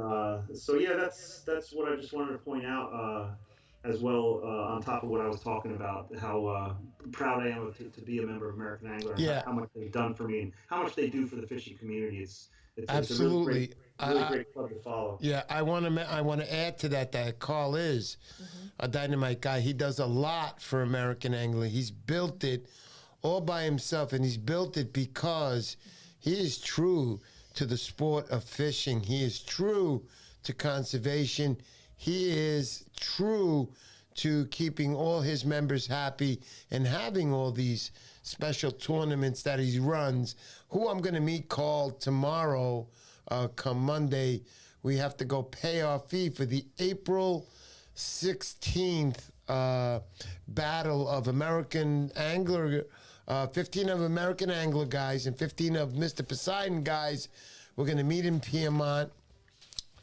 Speaker 3: so yeah, that's what I just wanted to point out as well. On top of what I was talking about, how proud I am to be a member of American Angler, and
Speaker 1: Yeah.
Speaker 3: how much they've done for me and how much they do for the fishing community. It's
Speaker 1: Absolutely.
Speaker 3: a really great club to follow.
Speaker 1: Yeah, I want to add to that Carl is a dynamite guy. He does a lot for American Angling. He's built it all by himself, and he's built it because he is true to the sport of fishing. He is true to conservation. He is true to keeping all his members happy and having all these special tournaments that he runs. Who I'm going to meet, Carl, tomorrow come Monday, we have to go pay our fee for the April 16th battle of American Angler, 15 of American Angler guys and 15 of Mr. Poseidon guys. We're going to meet in Piedmont,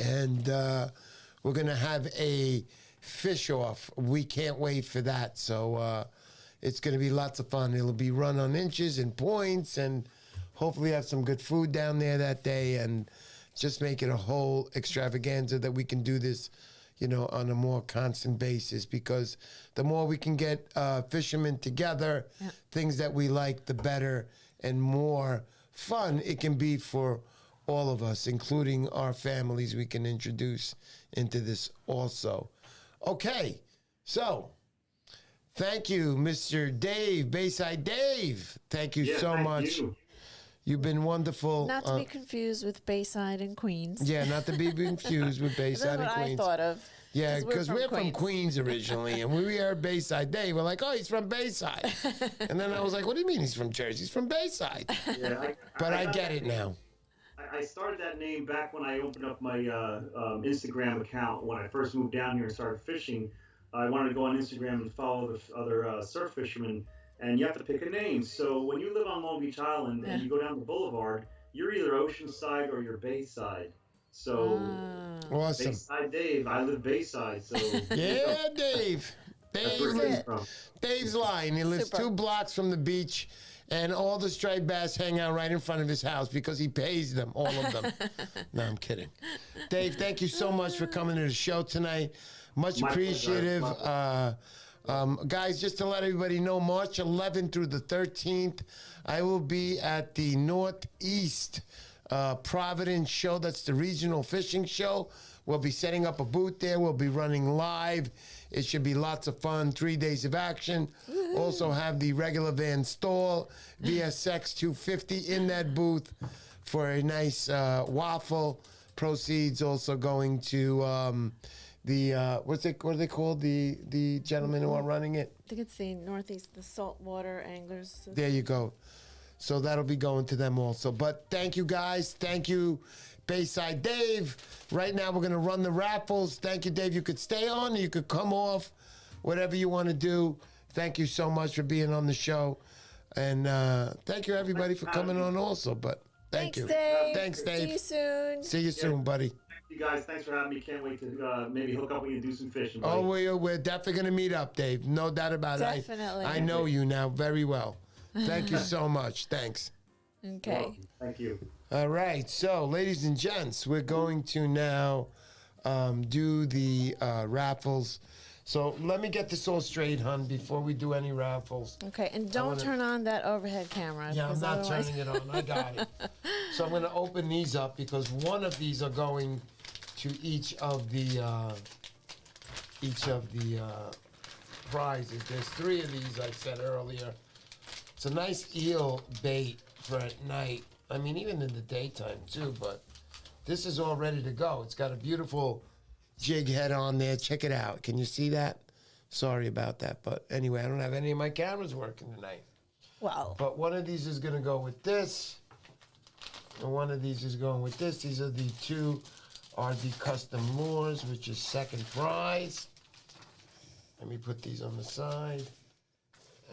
Speaker 1: and we're going to have a fish off. We can't wait for that. So it's going to be lots of fun. It'll be run on inches and points, and hopefully have some good food down there that day, and just make it a whole extravaganza that we can do this, you know, on a more constant basis, because the more we can get fishermen together, things that we like, the better and more fun it can be for all of us, including our families we can introduce into this also. Okay, so thank you, Mr. Dave, Bayside Dave. Thank you so much. You've been wonderful.
Speaker 2: Not to be confused with Bayside and Queens.
Speaker 1: Yeah, not to be confused with Bayside and
Speaker 2: That's what
Speaker 1: Queens.
Speaker 2: I thought of.
Speaker 1: Yeah, because we're from Queens originally, and when we heard Bayside Dave, we're like, oh, he's from Bayside. And then I was like, what do you mean he's from Jersey? He's from Bayside.
Speaker 3: Yeah,
Speaker 1: But I get it now.
Speaker 3: I started that name back when I opened up my Instagram account when I first moved down here and started fishing. I wanted to go on Instagram and follow the other surf fishermen, and you have to pick a name. So when you live on Long Beach Island and you go down the boulevard, you're either Oceanside or you're Bayside. So
Speaker 1: Awesome.
Speaker 3: Bayside Dave, I live Bayside. So
Speaker 1: Yeah, Dave.
Speaker 3: that's where it came from.
Speaker 1: Dave's lying. He lives 2 blocks from the beach, and all the striped bass hang out right in front of his house because he pays them, all of them. No, I'm kidding. Dave, thank you so much for coming to the show tonight. Much appreciative. Guys, just to let everybody know, March 11th through the 13th, I will be at the Northeast Providence show. That's the regional fishing show. We'll be setting up a booth there. We'll be running live. It should be lots of fun. 3 days of action. Woo-hoo. Also have the regular van Staal VSX 250 in that booth for a nice waffle. Proceeds also going to what are they called? The gentlemen who are running it.
Speaker 2: I think it's the Northeast, the Saltwater Anglers Association.
Speaker 1: There you go. So that'll be going to them also. But thank you, guys. Thank you, Bayside Dave. Right now, we're going to run the raffles. Thank you, Dave. You could stay on, or you could come off, whatever you want to do. Thank you so much for being on the show. And thank you, everybody, for coming on also. But thank you.
Speaker 2: Dave.
Speaker 1: Thanks, Dave.
Speaker 2: See you soon.
Speaker 1: See you soon, buddy.
Speaker 3: You guys, thanks for having me. Can't wait to maybe hook up with you and do some fishing.
Speaker 1: Oh, we're definitely going to meet up, Dave. No doubt about it.
Speaker 2: Definitely.
Speaker 1: I know you now very well. Thank you so much. Thanks.
Speaker 2: Okay.
Speaker 3: Well, thank you.
Speaker 1: All right. So, ladies and gents, we're going to now do the raffles. So let me get this all straight, hon, before we do any raffles.
Speaker 2: Okay, and don't turn on that overhead camera.
Speaker 1: Yeah, I'm not
Speaker 2: otherwise-
Speaker 1: turning it on. I got it. So I'm going to open these up because one of these are going to each of the prizes. There's 3 of these I said earlier. It's a nice eel bait for at night. I mean, even in the daytime too, but this is all ready to go. It's got a beautiful jig head on there. Check it out. Can you see that? Sorry about that. But anyway, I don't have any of my cameras working tonight.
Speaker 2: Well,
Speaker 1: But one of these is going to go with this. And one of these is going with this. These are the 2 RD Custom Lures, which is second prize. Let me put these on the side.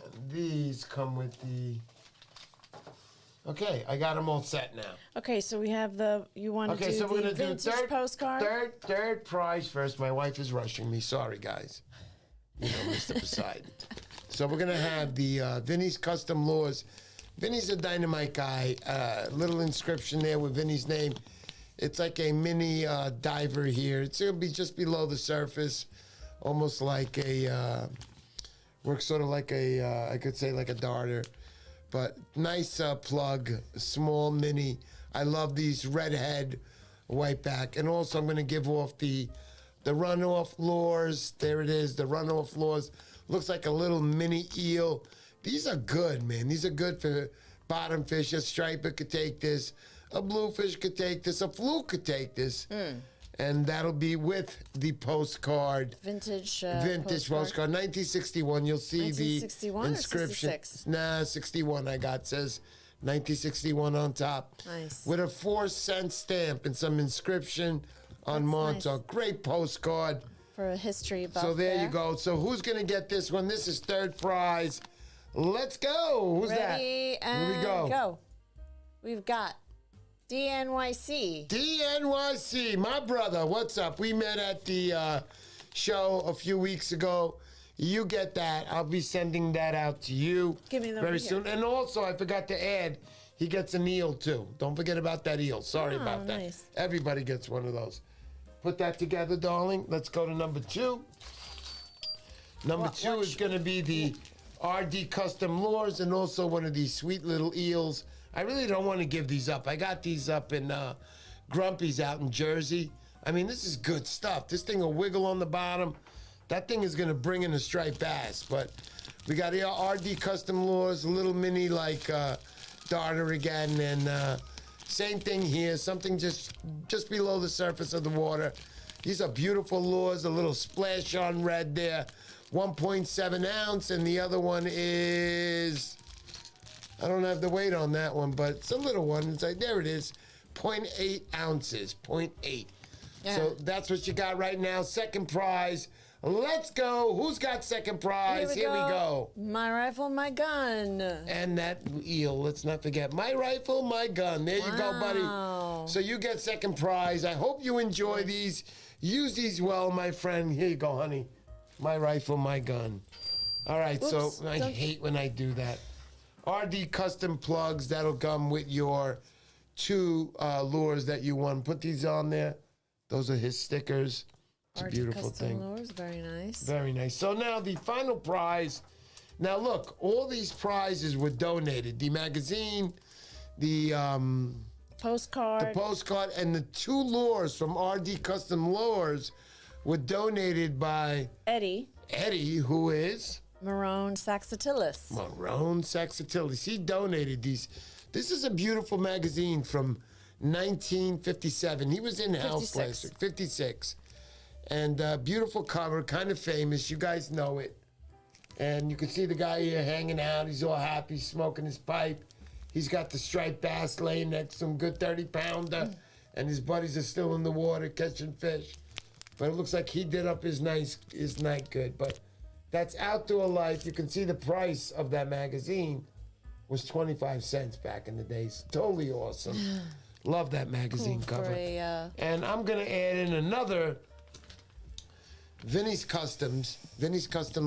Speaker 1: And these come with the... Okay, I got them all set now.
Speaker 2: okay, so we have you want to
Speaker 1: Okay,
Speaker 2: do
Speaker 1: so we're
Speaker 2: the
Speaker 1: going to do
Speaker 2: vintage postcard?
Speaker 1: third prize first. My wife is rushing me. Sorry, guys. You know, Mr. Poseidon. So we're going to have the Vinny's Custom Lures. Vinny's a dynamite guy. Little inscription there with Vinny's name. It's like a mini diver here. It's going to be just below the surface, almost like a, works sort of like a, I could say like a darter. But nice plug, small mini. I love these redhead, white back. And also I'm going to give off the runoff lures. There it is, the runoff lures. Looks like a little mini eel. These are good, man. These are good for bottom fish. A striper could take this. A bluefish could take this. A fluke could take this. And that'll be with the postcard.
Speaker 2: Vintage
Speaker 1: Postcard. 1961. You'll see
Speaker 2: 1961
Speaker 1: the
Speaker 2: or
Speaker 1: inscription.
Speaker 2: 66?
Speaker 1: Nah, 61 I got. Says 1961 on top.
Speaker 2: Nice.
Speaker 1: With a 4-cent stamp and some inscription on
Speaker 2: That's
Speaker 1: Montauk.
Speaker 2: nice.
Speaker 1: Great postcard.
Speaker 2: For a history buff.
Speaker 1: So there you go. So who's going to get this one? This is third prize. Let's go. Who's
Speaker 2: Ready
Speaker 1: that?
Speaker 2: and
Speaker 1: Here we go.
Speaker 2: We've got DNYC.
Speaker 1: DNYC, my brother. What's up? We met at the show a few weeks ago. You get that. I'll be sending that out to you
Speaker 2: Give me the
Speaker 1: very
Speaker 2: one here.
Speaker 1: soon. And also, I forgot to add, he gets an eel too. Don't forget about that eel. Sorry about that.
Speaker 2: Nice.
Speaker 1: Everybody gets one of those. Put that together, darling. Let's go to number 2. Number
Speaker 2: What-
Speaker 1: 2
Speaker 2: what
Speaker 1: is going to be the RD Custom Lures and also one of these sweet little eels. I really don't want to give these up. I got these up in Grumpy's out in Jersey. I mean, this is good stuff. This thing will wiggle on the bottom. That thing is going to bring in a striped bass. But we got the RD Custom Lures, a little mini like darter again. And same thing here, something just below the surface of the water. These are beautiful lures, a little splash on red there. 1.7 ounce, and the other one is, I don't have the weight on that one, but it's a little one. It's like, there it is, 0.8 ounces, 0.8.
Speaker 2: Yeah.
Speaker 1: So that's what you got right now. Second prize. Let's go. Who's got second prize? Here we go.
Speaker 2: My rifle, my gun.
Speaker 1: And that eel, let's not forget. My rifle, my gun. There you go,
Speaker 2: Wow.
Speaker 1: buddy. So you get second prize. I hope you enjoy these. Use these well, my friend. Here you go, honey. My rifle, my gun. All right,
Speaker 2: Oops,
Speaker 1: so I
Speaker 2: don't-
Speaker 1: hate when I do that. RD custom plugs, that'll come with your 2 lures that you won. Put these on there. Those are his stickers. It's a
Speaker 2: RD
Speaker 1: beautiful
Speaker 2: Custom
Speaker 1: thing.
Speaker 2: Lures, very nice.
Speaker 1: Very nice. So now the final prize. Now look, all these prizes were donated. The magazine, the
Speaker 2: Postcard.
Speaker 1: postcard, and the 2 lures from RD Custom Lures were donated by
Speaker 2: Eddie
Speaker 1: Eddie, who is
Speaker 2: Marone Saxatilis.
Speaker 1: Marone Saxatilis. He donated these. This is a beautiful magazine from 1957. He was in house
Speaker 2: 56.
Speaker 1: last week. 56. And beautiful cover, kind of famous. You guys know it. And you can see the guy here hanging out. He's all happy, smoking his pipe. He's got the striped bass laying next to him, good 30-pounder. And his buddies are still in the water catching fish. But it looks like he did up his night good. But that's Outdoor Life. You can see the price of that magazine was 25 cents back in the days. Totally awesome. Love that magazine
Speaker 2: Cool,
Speaker 1: cover.
Speaker 2: for a,
Speaker 1: And I'm going to add in another Vinny's Custom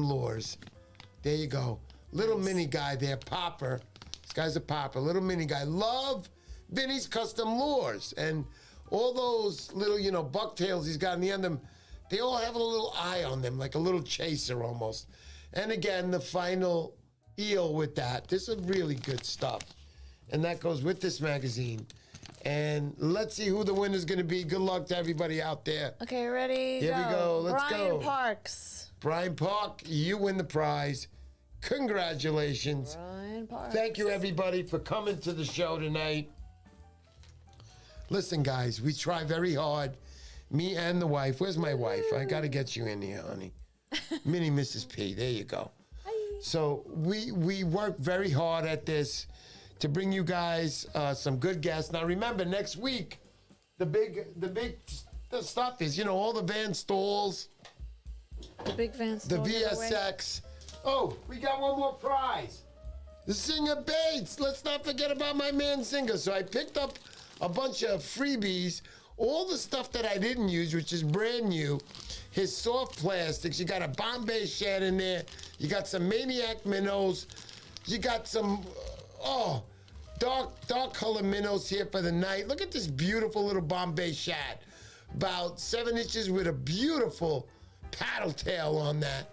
Speaker 1: Lures. There you go. Little mini guy there, Popper. This guy's a Popper, little mini guy. Love Vinny's Custom Lures. And all those little, bucktails he's got on the end of them, they all have a little eye on them, like a little chaser almost. And again, the final eel with that. This is really good stuff. And that goes with this magazine. And let's see who the winner's going to be. Good luck to everybody out there.
Speaker 2: Okay, ready?
Speaker 1: Here we go. Let's
Speaker 2: Brian
Speaker 1: go.
Speaker 2: Parks.
Speaker 1: Brian Park, you win the prize. Congratulations.
Speaker 2: Brian Parks.
Speaker 1: Thank you, everybody, for coming to the show tonight. Listen, guys, we try very hard. Me and the wife. Where's my wife? I got to get you in here, honey. Mini Mrs. P. There you go.
Speaker 2: Hi.
Speaker 1: So we work very hard at this to bring you guys some good guests. Now, remember, next week, the big stuff is, all the Van Stalls,
Speaker 2: The big Van
Speaker 1: the
Speaker 2: Staal giveaway.
Speaker 1: VSX. Oh, we got one more prize. The Singer Baits. Let's not forget about my man Singer. So I picked up a bunch of freebies. All the stuff that I didn't use, which is brand new. His soft plastics. You got a Bombay shad in there. You got some Maniac minnows. You got some, dark color minnows here for the night. Look at this beautiful little Bombay shad. About 7 inches with a beautiful paddle tail on that.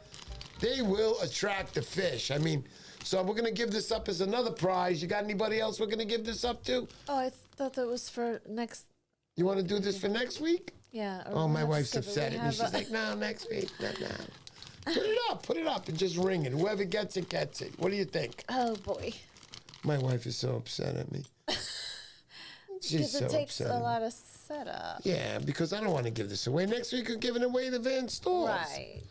Speaker 1: They will attract the fish. I mean, so we're going to give this up as another prize. You got anybody else we're going to give this up to?
Speaker 2: Oh, I thought that was for next.
Speaker 1: You want to do this for next week?
Speaker 2: Yeah.
Speaker 1: Oh, my wife's
Speaker 2: skip it. We
Speaker 1: upset at me.
Speaker 2: have
Speaker 1: She's like, no, next week. No. Put it up and just ring it. Whoever gets it, gets it. What do you think?
Speaker 2: Oh boy.
Speaker 1: My wife is so upset at me. She's
Speaker 2: Because
Speaker 1: so
Speaker 2: it takes
Speaker 1: upset.
Speaker 2: a lot of setup.
Speaker 1: Yeah, because I don't want to give this away. Next week, we're giving away the Van Stalls.
Speaker 2: Right.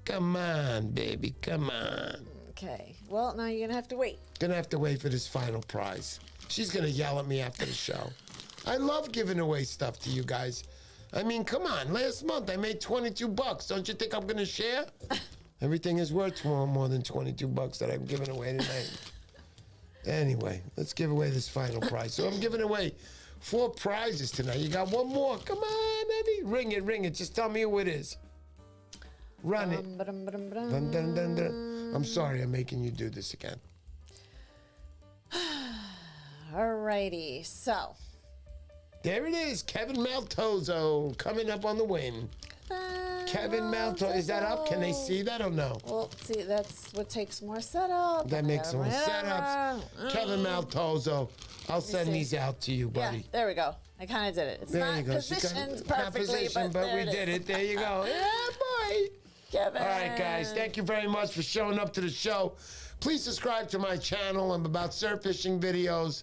Speaker 1: Come on, baby. Come on.
Speaker 2: Okay. Well, now you're going to have to wait.
Speaker 1: Gonna have to wait for this final prize. She's gonna yell at me after the show. I love giving away stuff to you guys. I mean, come on. Last month I made $22. Don't you think I'm gonna share? Everything is worth more than $22 that I'm giving away tonight. Anyway, let's give away this final prize. So I'm giving away 4 prizes tonight. You got one more. Come on, Eddie. Ring it. Just tell me who it is. Run it. Dun, dun, dun, dun. I'm sorry I'm making you do this again.
Speaker 2: Alrighty. So.
Speaker 1: There it is. Kevin Maltozo coming up on the win. Kevin Maltozo. Is that up? Can they see that or no?
Speaker 2: Well, see, that's what takes more setup.
Speaker 1: That makes more setups. Kevin Maltozo. I'll send these out to you, buddy.
Speaker 2: Yeah, there we go. I kind of did it. It's
Speaker 1: There
Speaker 2: not
Speaker 1: you go.
Speaker 2: positioned
Speaker 1: Not
Speaker 2: perfectly,
Speaker 1: positioned, but
Speaker 2: there
Speaker 1: we did it. There you go. Yeah, boy.
Speaker 2: Kevin.
Speaker 1: All right, guys. Thank you very much for showing up to the show. Please subscribe to my channel. I'm about surf fishing videos.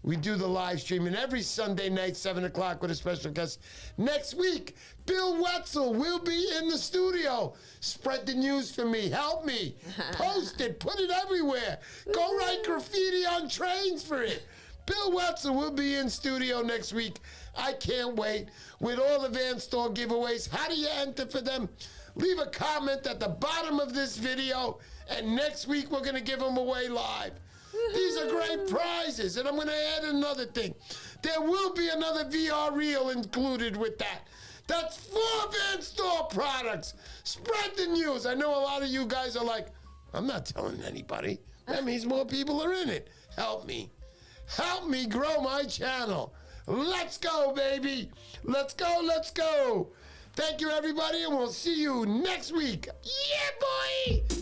Speaker 1: We do the live streaming every Sunday night, 7 o'clock, with a special guest. Next week, Bill Wetzel will be in the studio. Spread the news for me. Help me. Post it. Put it everywhere. Go write graffiti on trains for it. Bill Wetzel will be in studio next week. I can't wait. With all the Van Staal giveaways, how do you enter for them? Leave a comment at the bottom of this video, and next week we're going to give them away live. These are great prizes, and I'm going to add another thing. There will be another VR reel included with that. That's 4 Van Staal products. Spread the news. I know a lot of you guys are like, I'm not telling anybody. That means more people are in it. Help me. Help me grow my channel. Let's go, baby. Let's go, let's go. Thank you, everybody, and we'll see you next week. Yeah, boy.